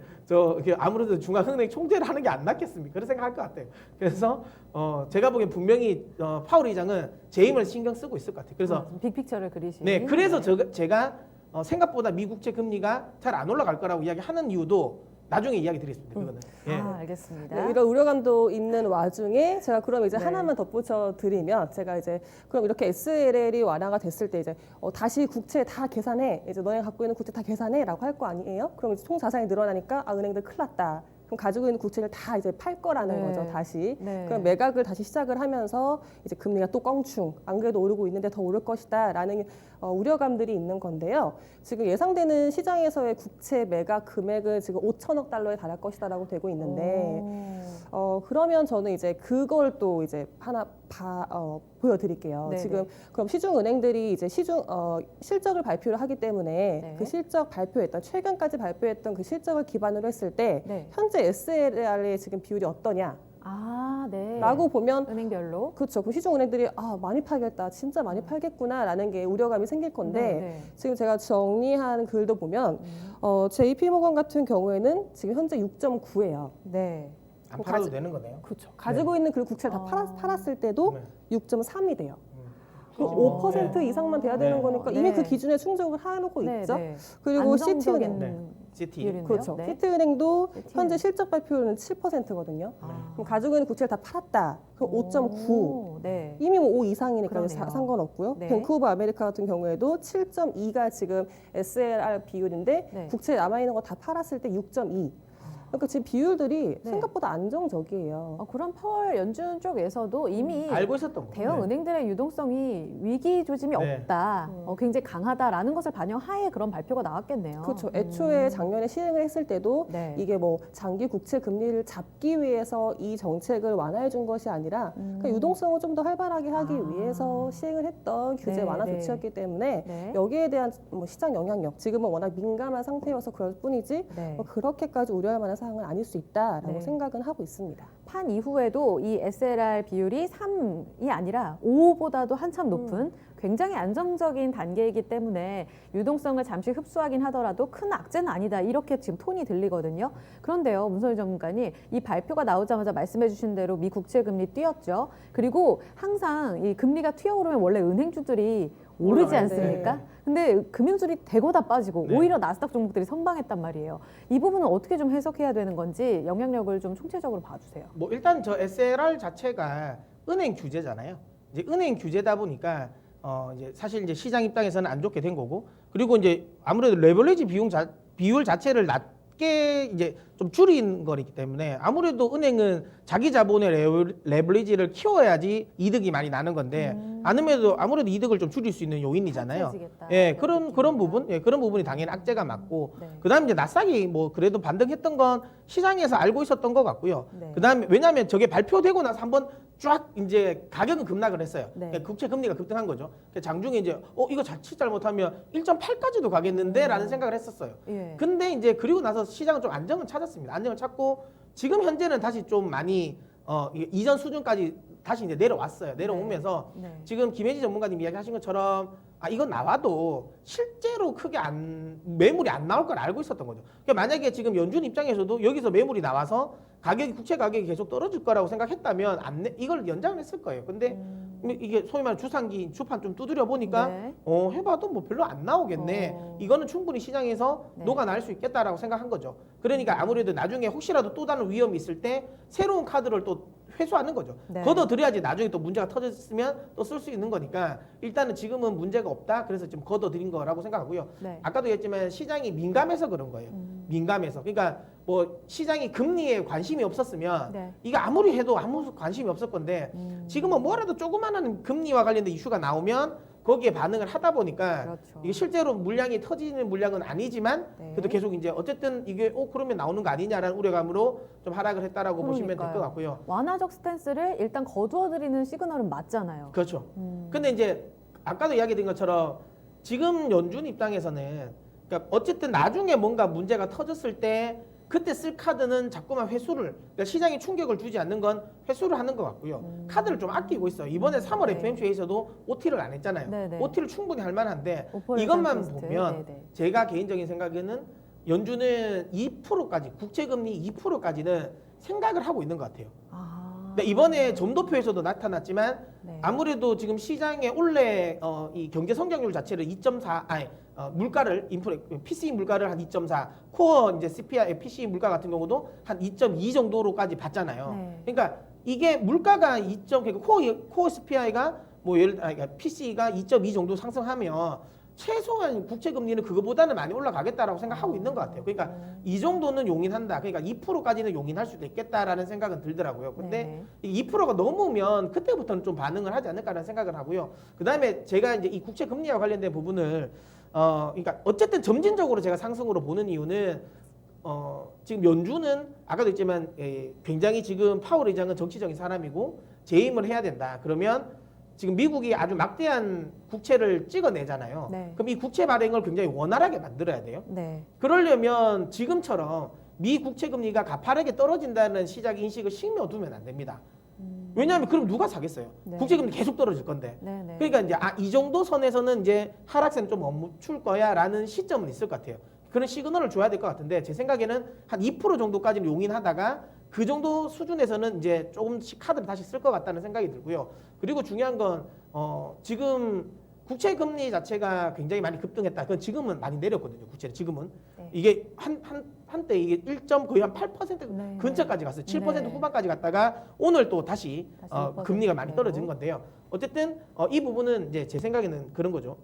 [SPEAKER 4] 아무래도 중앙은행 총재를 하는 게 안 낫겠습니까? 그런 생각할 것 같아요. 그래서 제가 보기엔 분명히 파월 의장은 재임을 신경 쓰고 있을 것 같아요. 그래서
[SPEAKER 1] 좀 빅픽처를 그리시.
[SPEAKER 4] 네, 그래서 제가 생각보다 미국채 금리가 잘 안 올라갈 거라고 이야기하는 이유도 나중에 이야기 드리겠습니다. 그거는. 예.
[SPEAKER 1] 아, 알겠습니다.
[SPEAKER 3] 네, 이런 우려감도 있는 와중에 제가 그럼 이제
[SPEAKER 1] 네.
[SPEAKER 3] 하나만 덧붙여 드리면 제가 이제 그럼 이렇게 SLL이 완화가 됐을 때 이제 다시 국채 다 계산해 이제 너네 갖고 있는 국채 다 계산해라고 할 거 아니에요? 그럼 이제 총 자산이 늘어나니까 은행들 큰일 났다. 그럼 가지고 있는 국채를 다 이제 팔 거라는
[SPEAKER 1] 네.
[SPEAKER 3] 거죠 다시.
[SPEAKER 1] 네.
[SPEAKER 3] 그럼 매각을 다시 시작을 하면서 이제 금리가 또 껑충 안 그래도 오르고 있는데 더 오를 것이다라는 우려감들이 있는 건데요. 지금 예상되는 시장에서의 국채 매각 금액은 지금 5천억 달러에 달할 것이다라고 되고 있는데 그러면 저는 이제 그걸 또 이제 하나 보여드릴게요.
[SPEAKER 1] 네네.
[SPEAKER 3] 지금 그럼 시중은행들이 이제 실적을 발표를 하기 때문에
[SPEAKER 1] 네.
[SPEAKER 3] 그 실적 발표했던 최근까지 발표했던 그 실적을 기반으로 했을 때
[SPEAKER 1] 네.
[SPEAKER 3] 현재 SLR의 지금 비율이 어떠냐?
[SPEAKER 1] 아, 네.
[SPEAKER 3] 라고 보면
[SPEAKER 1] 은행별로.
[SPEAKER 3] 그렇죠. 그럼 시중은행들이 많이 팔겠다, 진짜 많이 팔겠구나라는 게 우려감이 생길 건데
[SPEAKER 1] 네.
[SPEAKER 3] 지금 제가 정리한 글도 보면 JP모건 같은 경우에는 지금 현재 6.9예요.
[SPEAKER 1] 네.
[SPEAKER 4] 안 팔아도 되는 거네요.
[SPEAKER 3] 그렇죠. 가지고 있는 그 국채를 다 팔았을 때도
[SPEAKER 4] 네.
[SPEAKER 3] 6.3이 돼요. 그럼
[SPEAKER 1] 어,
[SPEAKER 3] 5% 이상만 돼야 되는
[SPEAKER 4] 네.
[SPEAKER 3] 거니까
[SPEAKER 1] 네.
[SPEAKER 3] 이미 그 기준에 충족을 해놓고
[SPEAKER 1] 네,
[SPEAKER 3] 있죠.
[SPEAKER 1] 네.
[SPEAKER 3] 그리고
[SPEAKER 1] 안정적인
[SPEAKER 3] 시티은행,
[SPEAKER 4] 네. 시티.
[SPEAKER 1] 비율이네요.
[SPEAKER 3] 그렇죠.
[SPEAKER 1] 네.
[SPEAKER 3] 시티은행도
[SPEAKER 1] 시티은행.
[SPEAKER 3] 현재 실적 발표는 7%거든요.
[SPEAKER 1] 아.
[SPEAKER 3] 그럼 가지고 있는 국채를 다 팔았다. 그럼 5.9.
[SPEAKER 1] 오, 네.
[SPEAKER 3] 이미 뭐 5 이상이니까
[SPEAKER 1] 그러네요.
[SPEAKER 3] 상관없고요.
[SPEAKER 1] 네.
[SPEAKER 3] 뱅크 오브 아메리카 같은 경우에도 7.2가 지금 SLR 비율인데
[SPEAKER 1] 네.
[SPEAKER 3] 국채 남아있는 거 다 팔았을 때 6.2. 그러니까 지금 비율들이
[SPEAKER 1] 네.
[SPEAKER 3] 생각보다 안정적이에요.
[SPEAKER 1] 그럼 펄 연준 쪽에서도 이미
[SPEAKER 4] 알고 있었던 거.
[SPEAKER 1] 대형 은행들의 유동성이 위기 조짐이
[SPEAKER 4] 네.
[SPEAKER 1] 없다, 굉장히 강하다라는 것을 반영하에 그런 발표가 나왔겠네요.
[SPEAKER 3] 그렇죠. 애초에 작년에 시행을 했을 때도
[SPEAKER 1] 네.
[SPEAKER 3] 이게 뭐 장기 국채 금리를 잡기 위해서 이 정책을 완화해 준 것이 아니라 그러니까 유동성을 좀 더 활발하게 하기 위해서 시행을 했던 규제
[SPEAKER 1] 네,
[SPEAKER 3] 완화
[SPEAKER 1] 네.
[SPEAKER 3] 조치였기 때문에
[SPEAKER 1] 네.
[SPEAKER 3] 여기에 대한 뭐 시장 영향력 지금은 워낙 민감한 상태여서 그럴 뿐이지
[SPEAKER 1] 네.
[SPEAKER 3] 뭐 그렇게까지 우려할 만한 사항은 아닐 수 있다라고
[SPEAKER 1] 네.
[SPEAKER 3] 생각은 하고 있습니다.
[SPEAKER 1] 판 이후에도 이 SLR 비율이 3이 아니라 5보다도 한참 높은 굉장히 안정적인 단계이기 때문에 유동성을 잠시 흡수하긴 하더라도 큰 악재는 아니다, 이렇게 지금 톤이 들리거든요. 그런데요, 문선희 전문가님, 이 발표가 나오자마자 말씀해 주신 대로 미 국채 금리 뛰었죠. 그리고 항상 이 금리가 튀어오르면 원래 은행주들이 오르지
[SPEAKER 4] 올라가요.
[SPEAKER 1] 않습니까?
[SPEAKER 3] 네.
[SPEAKER 1] 근데 금융주들이 대거 다 빠지고
[SPEAKER 4] 네.
[SPEAKER 1] 오히려 나스닥 종목들이 선방했단 말이에요. 이 부분은 어떻게 좀 해석해야 되는 건지 영향력을 좀 총체적으로 봐주세요.
[SPEAKER 4] 뭐 일단 저 SLR 자체가 은행 규제잖아요. 이제 은행 규제다 보니까 이제 사실 이제 시장 입장에서는 안 좋게 된 거고, 그리고 이제 아무래도 레버리지 비율 자체를 낮게 이제 좀 줄인 거기 때문에 아무래도 은행은 자기 자본의 레버리지를 키워야지 이득이 많이 나는 건데 아무래도 이득을 좀 줄일 수 있는 요인이잖아요.
[SPEAKER 1] 펼쳐지겠다.
[SPEAKER 4] 예,
[SPEAKER 1] 이런
[SPEAKER 4] 그런
[SPEAKER 1] 느낌입니다.
[SPEAKER 4] 부분, 그런 부분이 당연히 악재가 맞고,
[SPEAKER 1] 네.
[SPEAKER 4] 그다음에 이제 나스닥이 뭐 그래도 반등했던 건 시장에서 알고 있었던 것 같고요.
[SPEAKER 1] 네.
[SPEAKER 4] 그다음에 왜냐하면 저게 발표되고 나서 한번 쫙 이제 가격은 급락을 했어요.
[SPEAKER 1] 네.
[SPEAKER 4] 그러니까 국채 금리가 급등한 거죠. 그래서 장중에 이제 이거 자칫 잘못하면 1.8까지도 가겠는데라는 생각을 했었어요.
[SPEAKER 1] 예.
[SPEAKER 4] 근데 이제 그리고 나서 시장은 좀 안정을 찾았습니다. 안정을 찾고 지금 현재는 다시 좀 많이 이게 이전 수준까지 다시 이제 내려왔어요. 내려오면서
[SPEAKER 1] 네.
[SPEAKER 4] 지금 김혜지 전문가님 이야기하신 것처럼 이건 나와도 실제로 크게 매물이 안 나올 걸 알고 있었던 거죠. 그러니까 만약에 지금 연준 입장에서도 여기서 매물이 나와서 국채 가격이 계속 떨어질 거라고 생각했다면 이걸 연장을 했을 거예요. 근데 이게 소위 말해 주판 좀 두드려 보니까
[SPEAKER 1] 네.
[SPEAKER 4] 해봐도 뭐 별로 안 나오겠네. 이거는 충분히 시장에서
[SPEAKER 1] 네.
[SPEAKER 4] 녹아날 수 있겠다라고 생각한 거죠. 그러니까 아무래도 나중에 혹시라도 또 다른 위험이 있을 때 새로운 카드를 또 회수하는 거죠.
[SPEAKER 1] 네.
[SPEAKER 4] 걷어들여야지 나중에 또 문제가 터졌으면 또 쓸 수 있는 거니까 일단은 지금은 문제가 없다. 그래서 지금 걷어들인 거라고 생각하고요.
[SPEAKER 1] 네.
[SPEAKER 4] 아까도 얘기했지만 시장이 민감해서 그런 거예요. 민감해서. 그러니까 뭐 시장이 금리에 관심이 없었으면
[SPEAKER 1] 네.
[SPEAKER 4] 이거 아무리 해도 아무 관심이 없을 건데 지금은 뭐라도 조그마한 금리와 관련된 이슈가 나오면 거기에 반응을 하다 보니까
[SPEAKER 1] 그렇죠.
[SPEAKER 4] 이게 실제로 물량이 터지는 물량은 아니지만
[SPEAKER 1] 네.
[SPEAKER 4] 그래도 계속 이제 어쨌든 이게 그러면 나오는 거 아니냐라는 우려감으로 좀 하락을 했다라고 보시면 될 것
[SPEAKER 1] 그러니까요.
[SPEAKER 4] 같고요.
[SPEAKER 1] 완화적 스탠스를 일단 거두어드리는 시그널은 맞잖아요.
[SPEAKER 4] 그렇죠. 근데 이제 아까도 이야기드린 것처럼 지금 연준 입장에서는 그러니까 어쨌든 나중에 뭔가 문제가 터졌을 때 그때 쓸 카드는 자꾸만 회수를, 그러니까 시장에 충격을 주지 않는 건 회수를 하는 것 같고요. 카드를 좀 아끼고 있어요. 이번에 3월
[SPEAKER 1] 네.
[SPEAKER 4] FMC에서도 OT를 안 했잖아요.
[SPEAKER 1] 네, 네.
[SPEAKER 4] OT를 충분히 할 만한데
[SPEAKER 1] 오퍼레이션
[SPEAKER 4] 이것만
[SPEAKER 1] 테스트.
[SPEAKER 4] 보면
[SPEAKER 1] 네, 네.
[SPEAKER 4] 제가 개인적인 생각에는 연준은 2%까지 국채금리 2%까지는 생각을 하고 있는 것 같아요. 근데 이번에 점도표에서도 나타났지만
[SPEAKER 1] 네.
[SPEAKER 4] 아무래도 지금 시장에 원래 이 경제 성장률 자체를 2.4 물가를 PCE 물가를 한 2.4 코어 이제 CPI PCE 물가 같은 경우도 한 2.2 정도로까지 봤잖아요.
[SPEAKER 1] 네.
[SPEAKER 4] 그러니까 이게 물가가 그러니까 코어 CPI가 뭐 그러니까 PCE가 2.2 정도 상승하면 최소한 국채 금리는 그거보다는 많이 올라가겠다라고 생각하고 있는 것 같아요. 그러니까 이 정도는 용인한다. 그러니까 2%까지는 용인할 수도 있겠다라는 생각은 들더라고요. 근데
[SPEAKER 1] 네.
[SPEAKER 4] 이 2%가 넘으면 그때부터는 좀 반응을 하지 않을까라는 생각을 하고요. 그다음에 제가 이제 이 국채 금리와 관련된 부분을 그러니까 어쨌든 점진적으로 제가 상승으로 보는 이유는 지금 연준은 아까도 했지만 굉장히 지금 파월 의장은 정치적인 사람이고 재임을 해야 된다. 그러면 지금 미국이 아주 막대한 국채를 찍어내잖아요.
[SPEAKER 1] 네.
[SPEAKER 4] 그럼 이 국채 발행을 굉장히 원활하게 만들어야 돼요.
[SPEAKER 1] 네.
[SPEAKER 4] 그러려면 지금처럼 미 국채 금리가 가파르게 떨어진다는 시작 인식을 심어두면 안 됩니다. 왜냐하면 그럼 누가 사겠어요?
[SPEAKER 1] 네.
[SPEAKER 4] 국채 금리 계속 떨어질 건데.
[SPEAKER 1] 네. 네.
[SPEAKER 4] 그러니까 이제 이 정도 선에서는 이제 하락세는 좀 멈출 거야라는 시점은 있을 것 같아요. 그런 시그널을 줘야 될 것 같은데 제 생각에는 한 2% 정도까지는 용인하다가 그 정도 수준에서는 이제 조금씩 카드를 다시 쓸 것 같다는 생각이 들고요. 그리고 중요한 건 지금 국채 금리 자체가 굉장히 많이 급등했다. 그건 지금은 많이 내렸거든요. 국채는 지금은
[SPEAKER 1] 네.
[SPEAKER 4] 이게 한때 이게 1점 거의 한 8%
[SPEAKER 1] 네.
[SPEAKER 4] 근처까지 갔어요. 7%
[SPEAKER 1] 네.
[SPEAKER 4] 후반까지 갔다가 오늘 또 다시
[SPEAKER 1] 6%
[SPEAKER 4] 금리가 많이
[SPEAKER 1] 대로.
[SPEAKER 4] 떨어진 건데요. 어쨌든 이 부분은 이제 제 생각에는 그런 거죠.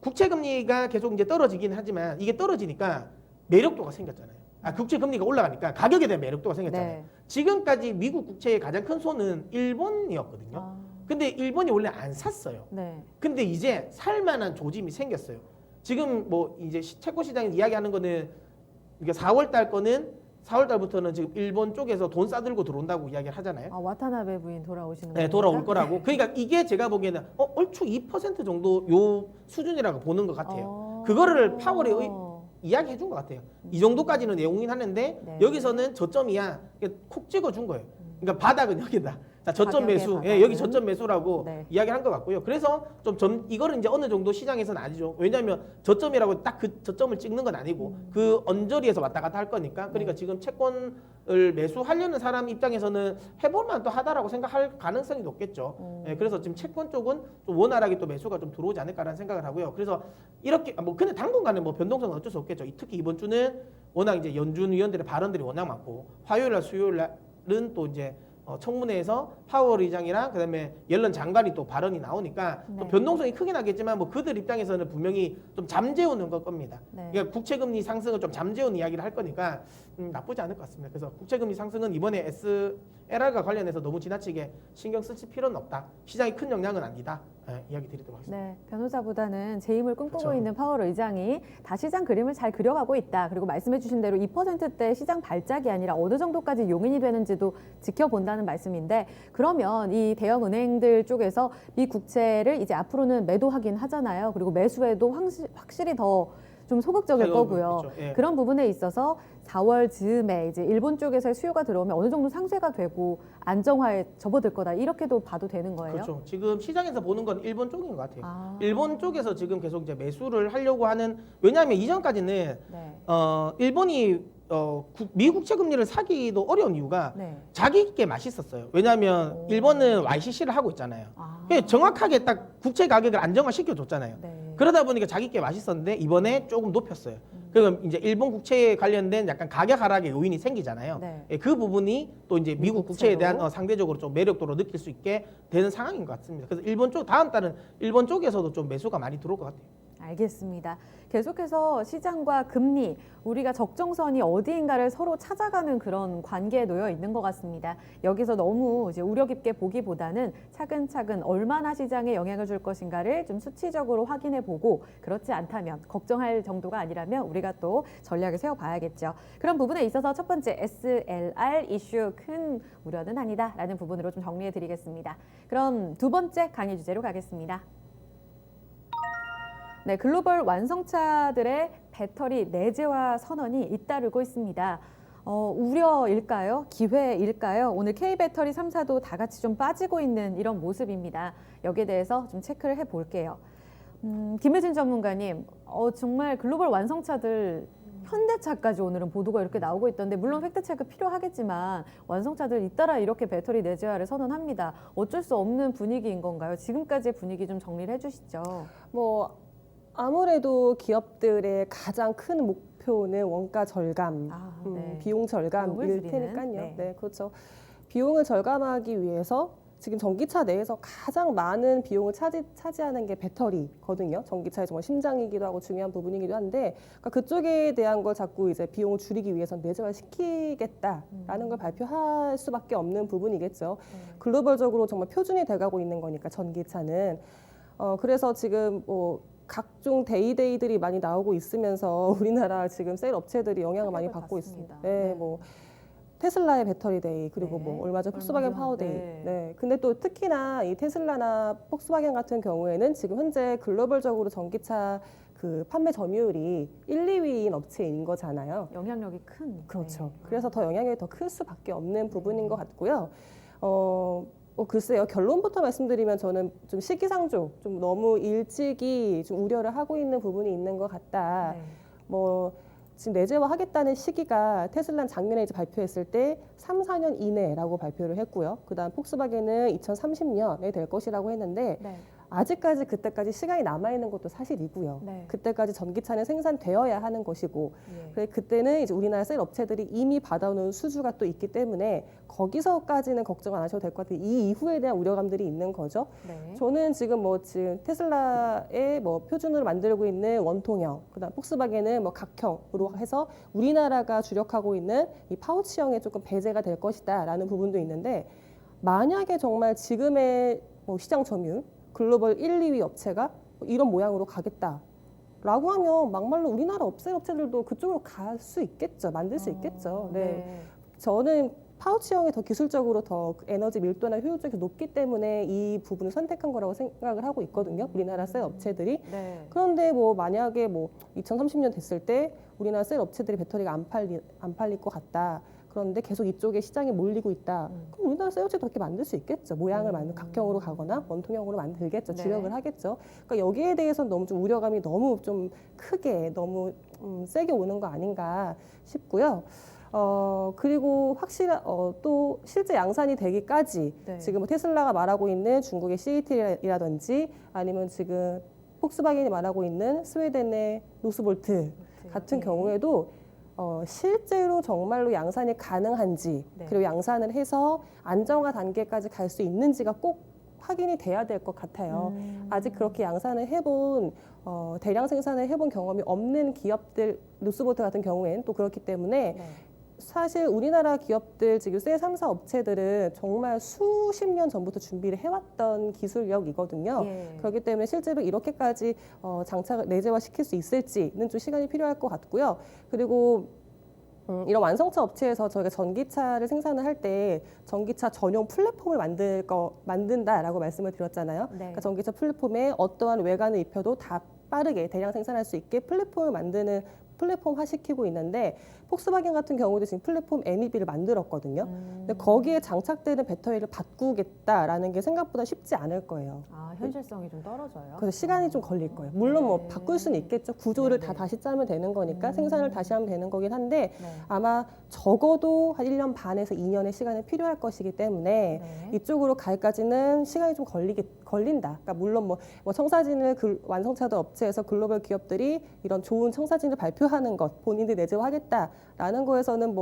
[SPEAKER 4] 국채 금리가 계속 이제 떨어지긴 하지만 이게 떨어지니까 매력도가 생겼잖아요. 국채 금리가 올라가니까 가격에 대한 매력도가 생겼잖아요.
[SPEAKER 1] 네.
[SPEAKER 4] 지금까지 미국 국채의 가장 큰 손은 일본이었거든요.
[SPEAKER 1] 아,
[SPEAKER 4] 근데 일본이 원래 안 샀어요.
[SPEAKER 1] 네.
[SPEAKER 4] 근데 이제 살 만한 조짐이 생겼어요. 지금 뭐 이제 채권 시장에서 이야기하는 거는 이게 4월 달 거는 4월 달부터는 지금 일본 쪽에서 돈 싸들고 들어온다고 이야기를 하잖아요.
[SPEAKER 1] 아, 와타나베 부인 돌아오시는
[SPEAKER 4] 네,
[SPEAKER 1] 거예요?
[SPEAKER 4] 돌아올 거라고. 그러니까 이게 제가 보기에는 얼추 2% 정도 요 수준이라고 보는 것 같아요. 그거를 파월이 이야기해 준 것 같아요. 이 정도까지는 내용이긴 하는데
[SPEAKER 1] 네.
[SPEAKER 4] 여기서는 저점이야. 콕 찍어 준 거예요. 그러니까 바닥은 여기다. 자, 저점
[SPEAKER 1] 가격의
[SPEAKER 4] 매수.
[SPEAKER 1] 바닥은.
[SPEAKER 4] 예, 여기 저점 매수라고
[SPEAKER 1] 네.
[SPEAKER 4] 이야기를 한 것 같고요. 그래서 이거는 이제 어느 정도 시장에서는 아니죠. 왜냐하면 저점이라고 딱 그 저점을 찍는 건 아니고 그 언저리에서 왔다 갔다 할 거니까. 그러니까 지금 채권을 매수하려는 사람 입장에서는 해볼 만도 하다라고 생각할 가능성이 높겠죠. 예, 그래서 지금 채권 쪽은 좀 원활하게 또 매수가 좀 들어오지 않을까라는 생각을 하고요. 그래서 이렇게 뭐 근데 당분간은 뭐 변동성은 어쩔 수 없겠죠. 특히 이번 주는 워낙 이제 연준 위원들의 발언들이 워낙 많고 화요일 날 수요일 날은 또 이제 청문회에서 파월 의장이랑 그다음에 옐런 장관이 또 발언이 나오니까 또
[SPEAKER 1] 네.
[SPEAKER 4] 변동성이 크긴 하겠지만 뭐 그들 입장에서는 분명히 좀 잠재우는 걸 겁니다.
[SPEAKER 1] 네.
[SPEAKER 4] 그러니까 국채금리 상승을 좀 잠재우는 이야기를 할 거니까 나쁘지 않을 것 같습니다. 그래서 국채금리 상승은 이번에 SLR과 관련해서 너무 지나치게 신경 쓰실 필요는 없다. 시장이 큰 영향은 아니다. 이야기 드리도록 하겠습니다.
[SPEAKER 1] 네, 변호사보다는 재임을 꿈꾸고
[SPEAKER 4] 그렇죠.
[SPEAKER 1] 있는 파월 의장이 다 시장 그림을 잘 그려가고 있다. 그리고 말씀해주신 대로 2%대 시장 발작이 아니라 어느 정도까지 용인이 되는지도 지켜본다는 말씀인데, 그러면 이 대형 은행들 쪽에서 미 국채를 이제 앞으로는 매도하긴 하잖아요. 그리고 매수에도 확실히 더 좀 소극적일 거고요.
[SPEAKER 4] 그렇죠. 예.
[SPEAKER 1] 그런 부분에 있어서 4월 즈음에 이제 일본 쪽에서의 수요가 들어오면 어느 정도 상쇄가 되고 안정화에 접어들 거다. 이렇게도 봐도 되는 거예요.
[SPEAKER 4] 그렇죠. 지금 시장에서 보는 건 일본 쪽인 것 같아요.
[SPEAKER 1] 아.
[SPEAKER 4] 일본 쪽에서 지금 계속 이제 매수를 하려고 하는, 왜냐하면 이전까지는
[SPEAKER 1] 네.
[SPEAKER 4] 일본이 미국채 금리를 사기도 어려운 이유가
[SPEAKER 1] 네.
[SPEAKER 4] 자기께 맛있었어요. 왜냐하면 일본은 YCC를 하고 있잖아요.
[SPEAKER 1] 아.
[SPEAKER 4] 그게 정확하게 딱 국채 가격을 안정화시켜 줬잖아요.
[SPEAKER 1] 네.
[SPEAKER 4] 그러다 보니까 자기께 맛있었는데 이번에 조금 높였어요. 그럼 이제 일본 국채에 관련된 약간 가격 하락의 요인이 생기잖아요.
[SPEAKER 1] 네.
[SPEAKER 4] 예, 그 부분이 또 이제 미국
[SPEAKER 1] 미국
[SPEAKER 4] 국채에 대한
[SPEAKER 1] 국채로.
[SPEAKER 4] 상대적으로 좀 매력도로 느낄 수 있게 되는 상황인 것 같습니다. 그래서 일본 쪽 다음 달은 일본 쪽에서도 좀 매수가 많이 들어올 것 같아요.
[SPEAKER 1] 알겠습니다. 계속해서 시장과 금리, 우리가 적정선이 어디인가를 서로 찾아가는 그런 관계에 놓여 있는 것 같습니다. 여기서 너무 이제 우려 깊게 보기보다는 차근차근 얼마나 시장에 영향을 줄 것인가를 좀 수치적으로 확인해 보고, 그렇지 않다면 걱정할 정도가 아니라면 우리가 또 전략을 세워봐야겠죠. 그런 부분에 있어서 첫 번째 SLR 이슈 큰 우려는 아니다라는 부분으로 좀 정리해 드리겠습니다. 그럼 두 번째 강의 주제로 가겠습니다. 네, 글로벌 완성차들의 배터리 내재화 선언이 잇따르고 있습니다. 우려일까요? 기회일까요? 오늘 K배터리 3사도 다 같이 좀 빠지고 있는 이런 모습입니다. 여기에 대해서 좀 체크를 해볼게요. 김혜진 전문가님, 정말 글로벌 완성차들 현대차까지 오늘은 보도가 이렇게 나오고 있던데, 물론 팩트체크 필요하겠지만 완성차들 잇따라 이렇게 배터리 내재화를 선언합니다. 어쩔 수 없는 분위기인 건가요? 지금까지의 분위기 좀 정리를 해주시죠.
[SPEAKER 3] 뭐 아무래도 기업들의 가장 큰 목표는 원가 절감,
[SPEAKER 1] 네.
[SPEAKER 3] 비용 절감일
[SPEAKER 1] 비용을 줄이는,
[SPEAKER 3] 테니까요.
[SPEAKER 1] 네.
[SPEAKER 3] 네, 그렇죠. 비용을 절감하기 위해서 지금 전기차 내에서 가장 많은 비용을 차지하는 게 배터리거든요. 전기차의 정말 심장이기도 하고 중요한 부분이기도 한데, 그러니까 그쪽에 대한 걸 자꾸 이제 비용을 줄이기 위해서 내재화 시키겠다라는 걸 발표할 수밖에 없는 부분이겠죠. 글로벌적으로 정말 표준이 돼가고 있는 거니까 전기차는. 그래서 지금 뭐 각종 데이들이 많이 나오고 있으면서 우리나라 지금 셀 업체들이 영향을 많이
[SPEAKER 1] 타격을
[SPEAKER 3] 받고
[SPEAKER 1] 받습니다.
[SPEAKER 3] 있습니다. 네,
[SPEAKER 1] 네.
[SPEAKER 3] 뭐 테슬라의 배터리 데이, 그리고
[SPEAKER 1] 네.
[SPEAKER 3] 뭐 얼마 전
[SPEAKER 1] 얼마
[SPEAKER 3] 폭스바겐
[SPEAKER 1] 전,
[SPEAKER 3] 파워 데이.
[SPEAKER 1] 네.
[SPEAKER 3] 네. 근데 또 특히나 이 테슬라나 폭스바겐 같은 경우에는 지금 현재 글로벌적으로 전기차 그 판매 점유율이 1, 2위인 업체인 거잖아요.
[SPEAKER 1] 영향력이 큰.
[SPEAKER 3] 그렇죠.
[SPEAKER 1] 네.
[SPEAKER 3] 그래서 더 영향력이 더 클 수밖에 없는 부분인 것 같고요. 글쎄요. 결론부터 말씀드리면 저는 좀 시기상조, 좀 너무 일찍이 좀 우려를 하고 있는 부분이 있는 것 같다.
[SPEAKER 1] 네.
[SPEAKER 3] 뭐 지금 내재화 하겠다는 시기가 테슬라는 작년에 이제 발표했을 때 3, 4년 이내라고 발표를 했고요. 그다음 폭스바겐은 2030년에 될 것이라고 했는데
[SPEAKER 1] 네.
[SPEAKER 3] 아직까지 그때까지 시간이 남아 있는 것도 사실이고요.
[SPEAKER 1] 네.
[SPEAKER 3] 그때까지 전기차는 생산되어야 하는 것이고,
[SPEAKER 1] 예.
[SPEAKER 3] 그래 그때는 이제 우리나라 셀 업체들이 이미 받아놓은 수주가 또 있기 때문에 거기서까지는 걱정 안 하셔도 될 것 같아요. 이 이후에 대한 우려감들이 있는 거죠.
[SPEAKER 1] 네.
[SPEAKER 3] 저는 지금 지금 테슬라의 표준으로 만들고 있는 원통형, 그다음 폭스바겐은 각형으로 해서 우리나라가 주력하고 있는 이 파우치형에 조금 배제가 될 것이다라는 부분도 있는데, 만약에 정말 지금의 시장 점유율 글로벌 1, 2위 업체가 이런 모양으로 가겠다라고 하면 막말로 우리나라 업체들도 그쪽으로 갈 수 있겠죠. 만들 수 있겠죠. 네. 저는 파우치형이 더 기술적으로 더 에너지 밀도나 효율적이 높기 때문에 이 부분을 선택한 거라고 생각을 하고 있거든요. 우리나라 셀 업체들이.
[SPEAKER 1] 네.
[SPEAKER 3] 그런데 만약에 2030년 됐을 때 우리나라 셀 업체들이 배터리가 안 팔릴 것 같다. 그런데 계속 이쪽에 시장에 몰리고 있다. 그럼 우리나라 셀 업체도 그렇게 만들 수 있겠죠. 모양을 만든 각형으로 가거나 원통형으로 만들겠죠.
[SPEAKER 1] 네.
[SPEAKER 3] 주력을 하겠죠. 그러니까 여기에 대해서는 너무 좀 우려감이 너무 좀 크게 너무 세게 오는 거 아닌가 싶고요. 그리고 또 실제 양산이 되기까지
[SPEAKER 1] 네.
[SPEAKER 3] 지금 테슬라가 말하고 있는 중국의 CATL이라든지 아니면 지금 폭스바겐이 말하고 있는 스웨덴의 노스볼트 같은
[SPEAKER 1] 네.
[SPEAKER 3] 경우에도 실제로 정말로 양산이 가능한지
[SPEAKER 1] 네.
[SPEAKER 3] 그리고 양산을 해서 안정화 단계까지 갈 수 있는지가 꼭 확인이 돼야 될 것 같아요. 아직 그렇게 양산을 해본 대량 생산을 해본 경험이 없는 기업들, 노스볼트 같은 경우에는 또 그렇기 때문에
[SPEAKER 1] 네.
[SPEAKER 3] 사실 우리나라 기업들 지금 셀 3사 업체들은 정말 수십 년 전부터 준비를 해왔던 기술력이거든요.
[SPEAKER 1] 예.
[SPEAKER 3] 그렇기 때문에 실제로 이렇게까지 장착을 내재화 시킬 수 있을지는 좀 시간이 필요할 것 같고요. 그리고 이런 완성차 업체에서 저희가 전기차를 생산을 할 때 전기차 전용 플랫폼을 만든다라고 말씀을 드렸잖아요.
[SPEAKER 1] 네.
[SPEAKER 3] 그러니까 전기차 플랫폼에 어떠한 외관을 입혀도 다 빠르게 대량 생산할 수 있게 플랫폼을 만드는 플랫폼화 시키고 있는데, 폭스바겐 같은 경우도 지금 플랫폼 MEB를 만들었거든요. 근데 거기에 장착되는 배터리를 바꾸겠다라는 게 생각보다 쉽지 않을 거예요.
[SPEAKER 1] 아, 현실성이 좀 떨어져요.
[SPEAKER 3] 그래서 시간이 좀 걸릴 거예요. 물론
[SPEAKER 1] 네.
[SPEAKER 3] 바꿀 수는 있겠죠. 구조를
[SPEAKER 1] 네,
[SPEAKER 3] 다
[SPEAKER 1] 네.
[SPEAKER 3] 다시 짜면 되는 거니까 생산을 다시 하면 되는 거긴 한데,
[SPEAKER 1] 네.
[SPEAKER 3] 아마 적어도 한 1년 반에서 2년의 시간이 필요할 것이기 때문에
[SPEAKER 1] 네.
[SPEAKER 3] 이쪽으로 갈까지는 시간이 좀 걸린다. 그러니까 물론 청사진을 완성차들 업체에서 글로벌 기업들이 이런 좋은 청사진을 발표하는 것, 본인들이 내재화하겠다라는 거에서는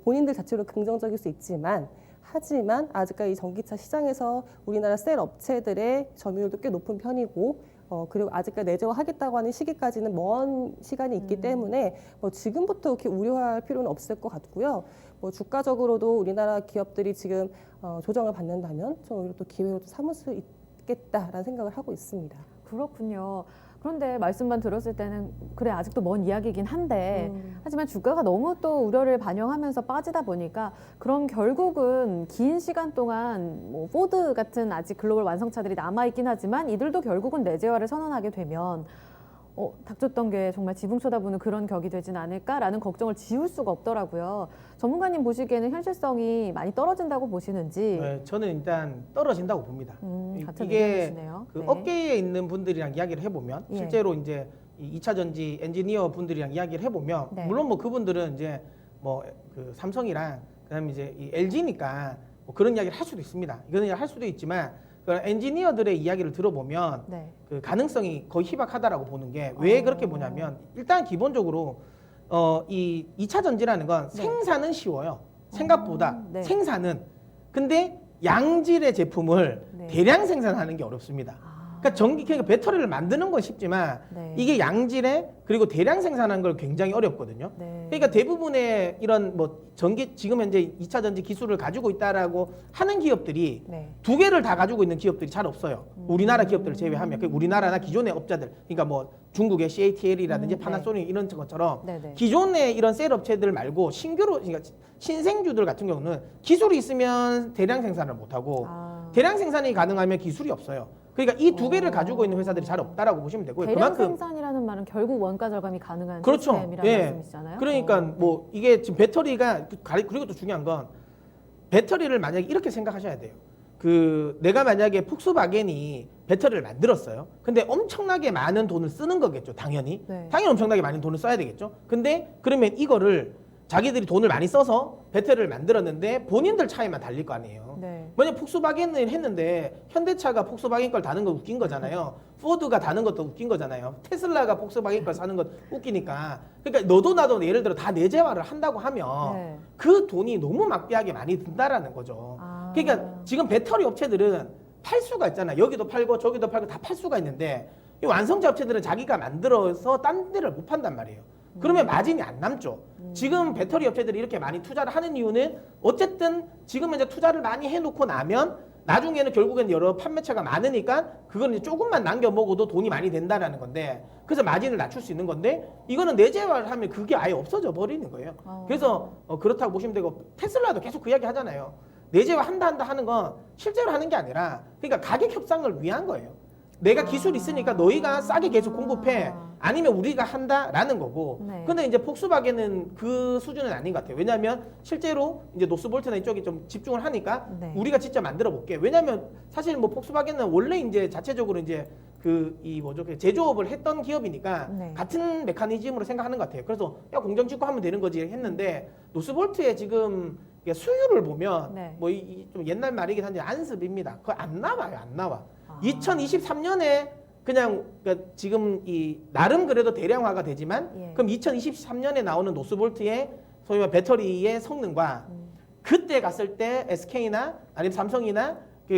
[SPEAKER 3] 본인들 자체로 긍정적일 수 있지만, 하지만 아직까지 이 전기차 시장에서 우리나라 셀 업체들의 점유율도 꽤 높은 편이고, 그리고 아직까지 내재화하겠다고 하는 시기까지는 먼 시간이 있기 때문에 지금부터 이렇게 우려할 필요는 없을 것 같고요. 주가적으로도 우리나라 기업들이 지금 조정을 받는다면 저는 오히려 또 기회로 삼을 수 있겠다라는 생각을 하고 있습니다.
[SPEAKER 1] 그렇군요. 그런데 말씀만 들었을 때는 그래 아직도 먼 이야기이긴 한데 하지만 주가가 너무 또 우려를 반영하면서 빠지다 보니까 그럼 결국은 긴 시간 동안 포드 같은 아직 글로벌 완성차들이 남아있긴 하지만 이들도 결국은 내재화를 선언하게 되면 닥쳤던 게 정말 지붕 쳐다보는 그런 격이 되진 않을까라는 걱정을 지울 수가 없더라고요. 전문가님 보시기에는 현실성이 많이 떨어진다고 보시는지.
[SPEAKER 4] 네, 저는 일단 떨어진다고 봅니다.
[SPEAKER 1] 같은
[SPEAKER 4] 이게
[SPEAKER 1] 의견이시네요.
[SPEAKER 4] 그
[SPEAKER 1] 네.
[SPEAKER 4] 업계에 있는 분들이랑 이야기를 해보면
[SPEAKER 1] 예.
[SPEAKER 4] 실제로 이제 이 2차 전지 엔지니어 분들이랑 이야기를 해보면
[SPEAKER 1] 네.
[SPEAKER 4] 물론 그분들은 이제 그 삼성이랑 그다음에 이제 이 LG니까 그런 이야기를 할 수도 있습니다. 이런 이야기를 할 수도 있지만 그 엔지니어들의 이야기를 들어보면
[SPEAKER 1] 네.
[SPEAKER 4] 그 가능성이 거의 희박하다라고 보는 게 왜 그렇게 보냐면 일단 기본적으로 이 2차 전지라는 건
[SPEAKER 1] 네.
[SPEAKER 4] 생산은 쉬워요. 생각보다
[SPEAKER 1] 네.
[SPEAKER 4] 생산은. 근데 양질의 제품을
[SPEAKER 1] 네.
[SPEAKER 4] 대량 생산하는 게 어렵습니다. 그러니까 배터리를 만드는 건 쉽지만
[SPEAKER 1] 네.
[SPEAKER 4] 이게 양질의 그리고 대량 생산하는 걸 굉장히 어렵거든요.
[SPEAKER 1] 네.
[SPEAKER 4] 그러니까 대부분의 이런 지금 현재 2차 전지 기술을 가지고 있다라고 하는 기업들이
[SPEAKER 1] 네.
[SPEAKER 4] 두 개를 다 가지고 있는 기업들이 잘 없어요. 우리나라 기업들을 제외하면 우리나라나 기존의 업자들, 그러니까 중국의 CATL이라든지
[SPEAKER 1] 네.
[SPEAKER 4] 파나소닉 이런 것처럼
[SPEAKER 1] 네, 네.
[SPEAKER 4] 기존의 이런 셀 업체들 말고 그러니까 신생주들 같은 경우는 기술이 있으면 대량 생산을 못하고 대량 생산이 가능하면 기술이 없어요. 그러니까 이 두 개를 가지고 있는 회사들이 잘 없다라고 보시면 되고요.
[SPEAKER 1] 대량 생산이라는 말은 결국 원가 절감이 가능한
[SPEAKER 4] 그렇죠.
[SPEAKER 1] 시스템이라는
[SPEAKER 4] 예.
[SPEAKER 1] 말씀이시잖아요.
[SPEAKER 4] 그러니까 이게 지금 배터리가 그리고 또 중요한 건 배터리를 만약에 이렇게 생각하셔야 돼요. 내가 만약에 폭스바겐이 배터리를 만들었어요. 근데 엄청나게 많은 돈을 쓰는 거겠죠, 당연히.
[SPEAKER 1] 네.
[SPEAKER 4] 당연히 엄청나게 많은 돈을 써야 되겠죠. 근데 그러면 이거를 자기들이 돈을 많이 써서 배터리를 만들었는데 본인들 차이만 달릴 거 아니에요.
[SPEAKER 1] 네.
[SPEAKER 4] 만약 폭스바겐을 했는데 현대차가 폭스바겐 걸 다는 거 웃긴 거잖아요. 포드가 다는 것도 웃긴 거잖아요. 테슬라가 폭스바겐 걸 사는 것 웃기니까. 그러니까 너도 나도 예를 들어 다 내재화를 한다고 하면
[SPEAKER 1] 네.
[SPEAKER 4] 그 돈이 너무 막대하게 많이 든다라는 거죠.
[SPEAKER 1] 아.
[SPEAKER 4] 그러니까 지금 배터리 업체들은 팔 수가 있잖아요. 여기도 팔고 저기도 팔고 다 팔 수가 있는데 이 완성차 업체들은 자기가 만들어서 딴 데를 못 판단 말이에요. 그러면 마진이 안 남죠. 지금 배터리 업체들이 이렇게 많이 투자를 하는 이유는 어쨌든 지금 이제 투자를 많이 해놓고 나면 나중에는 결국엔 여러 판매차가 많으니까 그건 이제 조금만 남겨 먹어도 돈이 많이 된다라는 건데 그래서 마진을 낮출 수 있는 건데 이거는 내재화를 하면 그게 아예 없어져 버리는 거예요. 그래서 그렇다고 보시면 되고 테슬라도 계속 그 이야기 하잖아요. 내재화 한다 하는 건 실제로 하는 게 아니라 그러니까 가격 협상을 위한 거예요. 내가 기술이 있으니까 너희가 싸게 계속 공급해. 아니면 우리가 한다라는 거고.
[SPEAKER 1] 네.
[SPEAKER 4] 근데 이제 폭스바겐은 그 수준은 아닌 것 같아요. 왜냐하면 실제로 이제 노스볼트나 이쪽이 좀 집중을 하니까
[SPEAKER 1] 네.
[SPEAKER 4] 우리가 진짜 만들어 볼게. 왜냐하면 사실 뭐 폭스바겐은 원래 이제 자체적으로 이제 그 이 뭐죠 그 제조업을 했던 기업이니까
[SPEAKER 1] 네.
[SPEAKER 4] 같은 메커니즘으로 생각하는 것 같아요. 그래서 야 공장 짓고 하면 되는 거지 했는데 노스볼트의 지금 수율을 보면
[SPEAKER 1] 네.
[SPEAKER 4] 뭐 좀 옛날 말이긴 한데 안습입니다. 그거 안 나와요, 안 나와.
[SPEAKER 1] 아.
[SPEAKER 4] 2023년에 그냥 그러니까 지금 이 나름 그래도 대량화가 되지만
[SPEAKER 1] 예.
[SPEAKER 4] 그럼 2023년에 나오는 노스볼트의 소위 말 배터리의 성능과 그때 갔을 때 SK나 아니면 삼성이나 그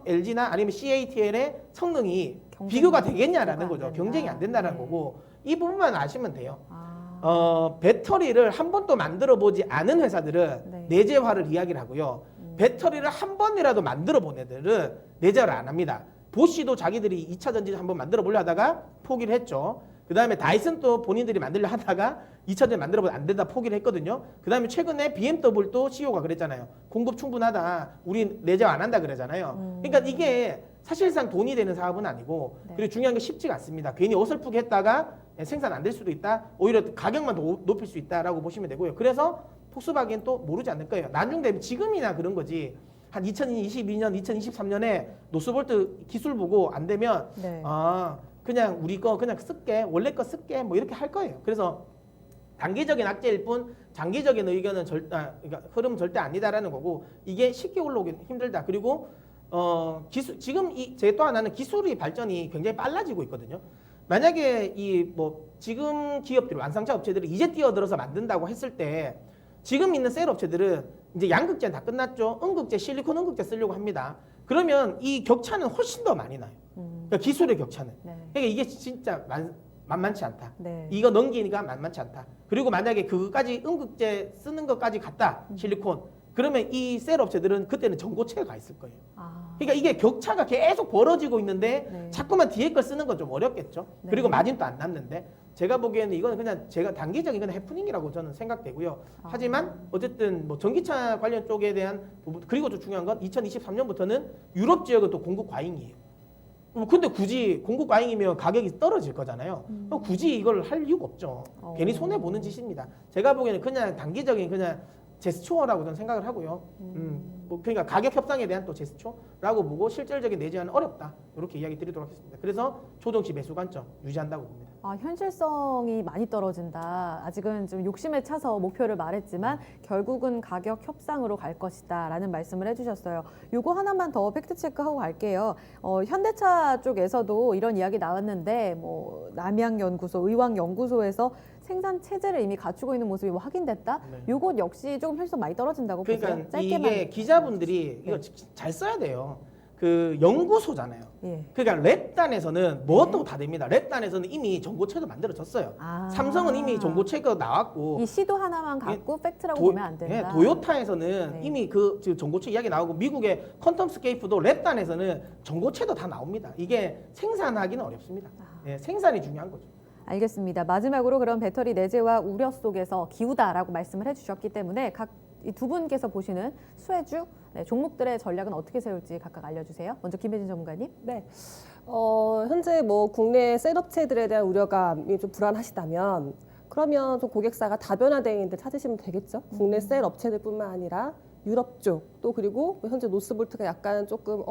[SPEAKER 4] LG나 아니면 CATL의 성능이
[SPEAKER 1] 경쟁이
[SPEAKER 4] 비교가 되겠냐라는
[SPEAKER 1] 비교가 안
[SPEAKER 4] 거죠.
[SPEAKER 1] 된다.
[SPEAKER 4] 경쟁이 안 된다는
[SPEAKER 1] 네.
[SPEAKER 4] 거고 이 부분만 아시면 돼요.
[SPEAKER 1] 아.
[SPEAKER 4] 배터리를 한 번도 만들어 보지 않은 회사들은
[SPEAKER 1] 네.
[SPEAKER 4] 내재화를 이야기를 하고요. 배터리를 한 번이라도 만들어 본 애들은 내재화를 안 합니다. 보쉬도 자기들이 2차 전지 한번 만들어 보려 하다가 포기를 했죠. 그 다음에 다이슨도 본인들이 만들려 하다가 2차 전지 만들어 보면 안 된다 포기를 했거든요. 그 다음에 최근에 BMW도 CEO가 그랬잖아요. 공급 충분하다. 우리 내재화 안 한다 그러잖아요. 그러니까 이게 사실상 돈이 되는 사업은 아니고
[SPEAKER 1] 네.
[SPEAKER 4] 그리고 중요한 게 쉽지가 않습니다. 괜히 어설프게 했다가 생산 안 될 수도 있다. 오히려 가격만 더 높일 수 있다라고 보시면 되고요. 그래서 폭스바겐 또 모르지 않을 거예요. 나중 되면 지금이나 그런 거지. 한 2022년, 2023년에 노스볼트 기술 보고 안 되면
[SPEAKER 1] 네.
[SPEAKER 4] 그냥 우리 거 그냥 쓸게. 원래 거 쓸게. 뭐 이렇게 할 거예요. 그래서 단기적인 악재일 뿐 장기적인 의견은 그러니까 흐름은 절대 아니다라는 거고 이게 쉽게 올라오기 힘들다. 그리고 기술 지금 제 또 하나는 기술의 발전이 굉장히 빨라지고 있거든요. 만약에 이 뭐 지금 기업들 완성차 업체들이 이제 뛰어들어서 만든다고 했을 때 지금 있는 셀 업체들은 이제 양극재는 다 끝났죠. 음극재, 실리콘 음극재 쓰려고 합니다. 그러면 이 격차는 훨씬 더 많이 나요. 그러니까 기술의 격차는.
[SPEAKER 1] 네.
[SPEAKER 4] 그러니까 이게 진짜 만만치 않다.
[SPEAKER 1] 네.
[SPEAKER 4] 이거 넘기니까 만만치 않다. 그리고 만약에 그거까지 음극재 쓰는 것까지 갔다. 실리콘. 그러면 이 셀 업체들은 그때는 전고체가 가 있을 거예요.
[SPEAKER 1] 아.
[SPEAKER 4] 그러니까 이게 격차가 계속 벌어지고 있는데
[SPEAKER 1] 네.
[SPEAKER 4] 자꾸만 뒤에 걸 쓰는 건 좀 어렵겠죠.
[SPEAKER 1] 네.
[SPEAKER 4] 그리고 마진도 안 남는데 제가 보기에는 이거는 그냥 제가 단기적인 건 해프닝이라고 저는 생각되고요. 하지만 어쨌든 뭐 전기차 관련 쪽에 대한 부분 그리고 또 중요한 건 2023년부터는 유럽 지역은 또 공급 과잉이에요. 근데 굳이 공급 과잉이면 가격이 떨어질 거잖아요. 그럼 굳이 이걸 할 이유가 없죠. 괜히 손해 보는 짓입니다. 제가 보기에는 그냥 단기적인 그냥 제스처라고 저는 생각을 하고요. 뭐 그러니까 가격 협상에 대한 또 제스처라고 보고 실질적인 내재화는 어렵다. 이렇게 이야기 드리도록 하겠습니다. 그래서 조정치 매수 관점 유지한다고 봅니다.
[SPEAKER 1] 현실성이 많이 떨어진다. 아직은 좀 욕심에 차서 목표를 말했지만 결국은 가격 협상으로 갈 것이다라는 말씀을 해주셨어요. 요거 하나만 더 팩트 체크하고 갈게요. 현대차 쪽에서도 이런 이야기 나왔는데 뭐 남양연구소, 의왕연구소에서 생산 체제를 이미 갖추고 있는 모습이 뭐 확인됐다.
[SPEAKER 4] 네.
[SPEAKER 1] 요것 역시 조금 현실성 많이 떨어진다고 보세요.
[SPEAKER 4] 그러니까
[SPEAKER 1] 짧게만.
[SPEAKER 4] 이게 기자분들이 이거 잘 써야 돼요. 그 연구소잖아요.
[SPEAKER 1] 예.
[SPEAKER 4] 그러니까 랩단에서는 뭐도 다 됩니다. 랩단에서는 이미 전고체도 만들어졌어요.
[SPEAKER 1] 아.
[SPEAKER 4] 삼성은 이미 전고체가 나왔고
[SPEAKER 1] 이 시도 하나만 갖고 팩트라고 보면 안 된다.
[SPEAKER 4] 예, 도요타에서는
[SPEAKER 1] 네.
[SPEAKER 4] 이미 그 지금 전고체 이야기 나오고 미국의 퀀텀스케이프도 랩단에서는 전고체도 다 나옵니다. 이게 생산하기는 어렵습니다. 예, 생산이 중요한 거죠.
[SPEAKER 1] 알겠습니다. 마지막으로 그럼 배터리 내재화 우려 속에서 기우다라고 말씀을 해주셨기 때문에 각 이 두 분께서 보시는 수혜주 종목들의 전략은 어떻게 세울지 각각 알려주세요. 먼저 김혜진 전문가님.
[SPEAKER 3] 네. 현재 뭐 국내 셀업체들에 대한 우려감이 좀 불안하시다면 그러면 좀 고객사가 다변화되어 있는 데 찾으시면 되겠죠. 국내 셀 업체들뿐만 아니라 유럽 쪽 또 그리고 현재 노스볼트가 약간 조금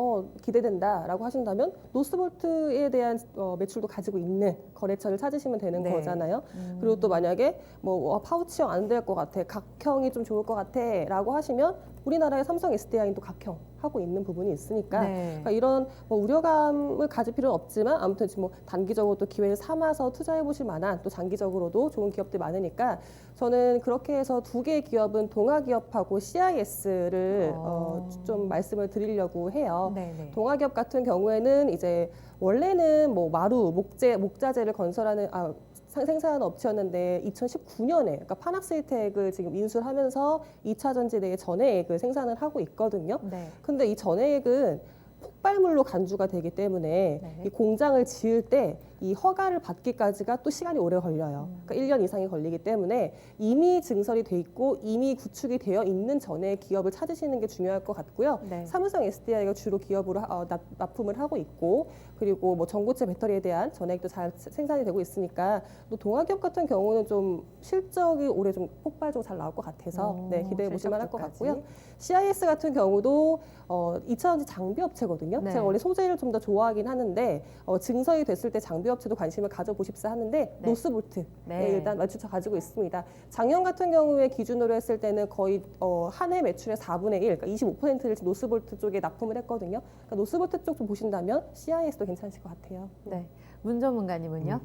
[SPEAKER 3] 기대된다라고 하신다면 노스볼트에 대한 매출도 가지고 있는 거래처를 찾으시면 되는
[SPEAKER 1] 네.
[SPEAKER 3] 거잖아요. 그리고 또 만약에 뭐 파우치형 안 될 것 같아, 각형이 좀 좋을 것 같아라고 하시면 우리나라의 삼성 SDI도 각형 하고 있는 부분이 있으니까
[SPEAKER 1] 네.
[SPEAKER 3] 그러니까 이런 뭐 우려감을 가질 필요는 없지만 아무튼 지금 뭐 단기적으로 또 기회를 삼아서 투자해 보실 만한 또 장기적으로도 좋은 기업들이 많으니까 저는 그렇게 해서 두 개의 기업은 동아기업하고 CIS를 좀 말씀을 드리려고 해요.
[SPEAKER 1] 네네.
[SPEAKER 3] 동아기업 같은 경우에는 이제 원래는 뭐 마루, 목자재를 건설하는 생산하는 업체였는데 2019년에 그러니까 파낙스힐텍을 지금 인수하면서 2차 전지대의 전해액을 생산을 하고 있거든요.
[SPEAKER 1] 네.
[SPEAKER 3] 근데 이 전해액은 폭발물로 간주가 되기 때문에
[SPEAKER 1] 네.
[SPEAKER 3] 이 공장을 지을 때 이 허가를 받기까지가 또 시간이 오래 걸려요. 그러니까 1년 이상이 걸리기 때문에 이미 증설이 돼 있고 이미 구축이 되어 있는 전에 기업을 찾으시는 게 중요할 것 같고요.
[SPEAKER 1] 네.
[SPEAKER 3] 삼성 SDI가 주로 기업으로 납품을 하고 있고 그리고 뭐 전고체 배터리에 대한 전액도 잘 생산이 되고 있으니까 또 동아기업 같은 경우는 좀 실적이 올해 좀 폭발적으로 잘 나올 것 같아서 기대해 보실 만할 것
[SPEAKER 1] 실적까지.
[SPEAKER 3] 같고요. CIS 같은 경우도 2차전지 장비 업체거든요.
[SPEAKER 1] 네.
[SPEAKER 3] 제가 원래 소재를 좀 더 좋아하긴 하는데 증설이 됐을 때 장비 업체도 관심을 가져보십사 하는데
[SPEAKER 1] 네.
[SPEAKER 3] 노스볼트에
[SPEAKER 1] 네.
[SPEAKER 3] 일단 매출처 가지고 있습니다. 작년 같은 경우에 기준으로 했을 때는 거의 한 해 매출의 4분의 1, 그러니까 25%를 노스볼트 쪽에 납품을 했거든요. 그러니까 노스볼트 쪽 좀 보신다면 CIS도 괜찮으실 것 같아요.
[SPEAKER 1] 네. 문 전문가님은요?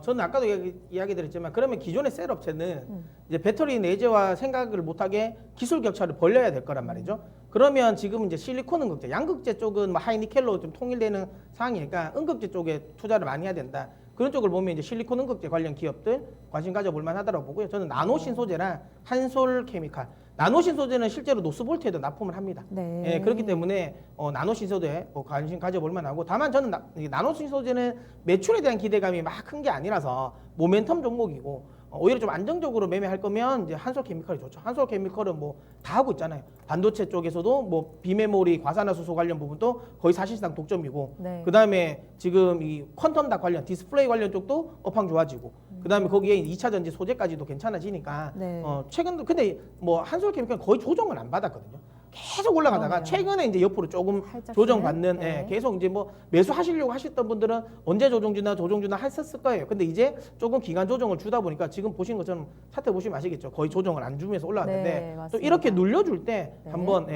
[SPEAKER 4] 저는 아까도 이야기 드렸지만 그러면 기존의 셀 업체는 이제 배터리 내재와 생각을 못하게 기술 격차를 벌려야 될 거란 말이죠. 그러면 지금 이제 실리콘 응급제, 양극재 쪽은 뭐 하이니켈로 좀 통일되는 상황이니까 응급제 쪽에 투자를 많이 해야 된다. 그런 쪽을 보면 이제 실리콘 응급제 관련 기업들 관심 가져볼 만하다고 보고요. 저는 나노신 소재랑 한솔 케미칼, 나노신 소재는 실제로 노스볼트에도 납품을 합니다.
[SPEAKER 1] 네.
[SPEAKER 4] 예, 그렇기 때문에 나노신 소재 관심 가져볼 만하고 다만 저는 나노신 소재는 매출에 대한 기대감이 막 큰 게 아니라서 모멘텀 종목이고 오히려 좀 안정적으로 매매할 거면 이제 한솔 케미칼이 좋죠. 한솔 케미칼은 뭐 다 하고 있잖아요. 반도체 쪽에서도 뭐 비메모리, 과산화수소 관련 부분도 거의 사실상 독점이고
[SPEAKER 1] 네.
[SPEAKER 4] 그다음에 지금 이 퀀텀 닷 관련, 디스플레이 관련 쪽도 업황 좋아지고 그다음에 거기에 2차 전지 소재까지도 괜찮아지니까
[SPEAKER 1] 네.
[SPEAKER 4] 최근 근데 뭐 한솔 케미칼 거의 조정을 안 받았거든요. 계속 올라가다가
[SPEAKER 1] 그러네요.
[SPEAKER 4] 최근에 이제 옆으로 조금
[SPEAKER 1] 살짝
[SPEAKER 4] 조정받는
[SPEAKER 1] 네.
[SPEAKER 4] 계속 이제 뭐 매수하시려고 하셨던 분들은 언제 조정주나 했었을 거예요. 근데 이제 조금 기간 조정을 주다 보니까 지금 보신 것처럼 차트 보시면 아시겠죠. 거의 조정을 안 주면서 올라왔는데
[SPEAKER 1] 네,
[SPEAKER 4] 또
[SPEAKER 1] 맞습니다.
[SPEAKER 4] 이렇게 눌려줄 때
[SPEAKER 1] 네.
[SPEAKER 4] 한번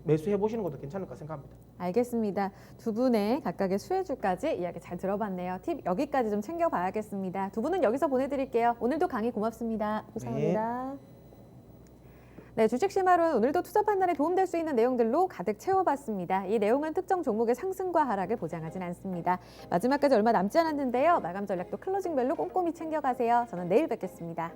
[SPEAKER 4] 매수해 보시는 것도 괜찮을까 생각합니다.
[SPEAKER 1] 알겠습니다. 두 분의 각각의 수혜주까지 이야기 잘 들어봤네요. 팁 여기까지 좀 챙겨봐야겠습니다. 두 분은 여기서 보내드릴게요. 오늘도 강의 고맙습니다.
[SPEAKER 3] 감사합니다.
[SPEAKER 1] 네, 주식시마론 오늘도 투자 판단에 도움될 수 있는 내용들로 가득 채워봤습니다. 이 내용은 특정 종목의 상승과 하락을 보장하진 않습니다. 마지막까지 얼마 남지 않았는데요. 마감 전략도 클로징 벨로 꼼꼼히 챙겨가세요. 저는 내일 뵙겠습니다.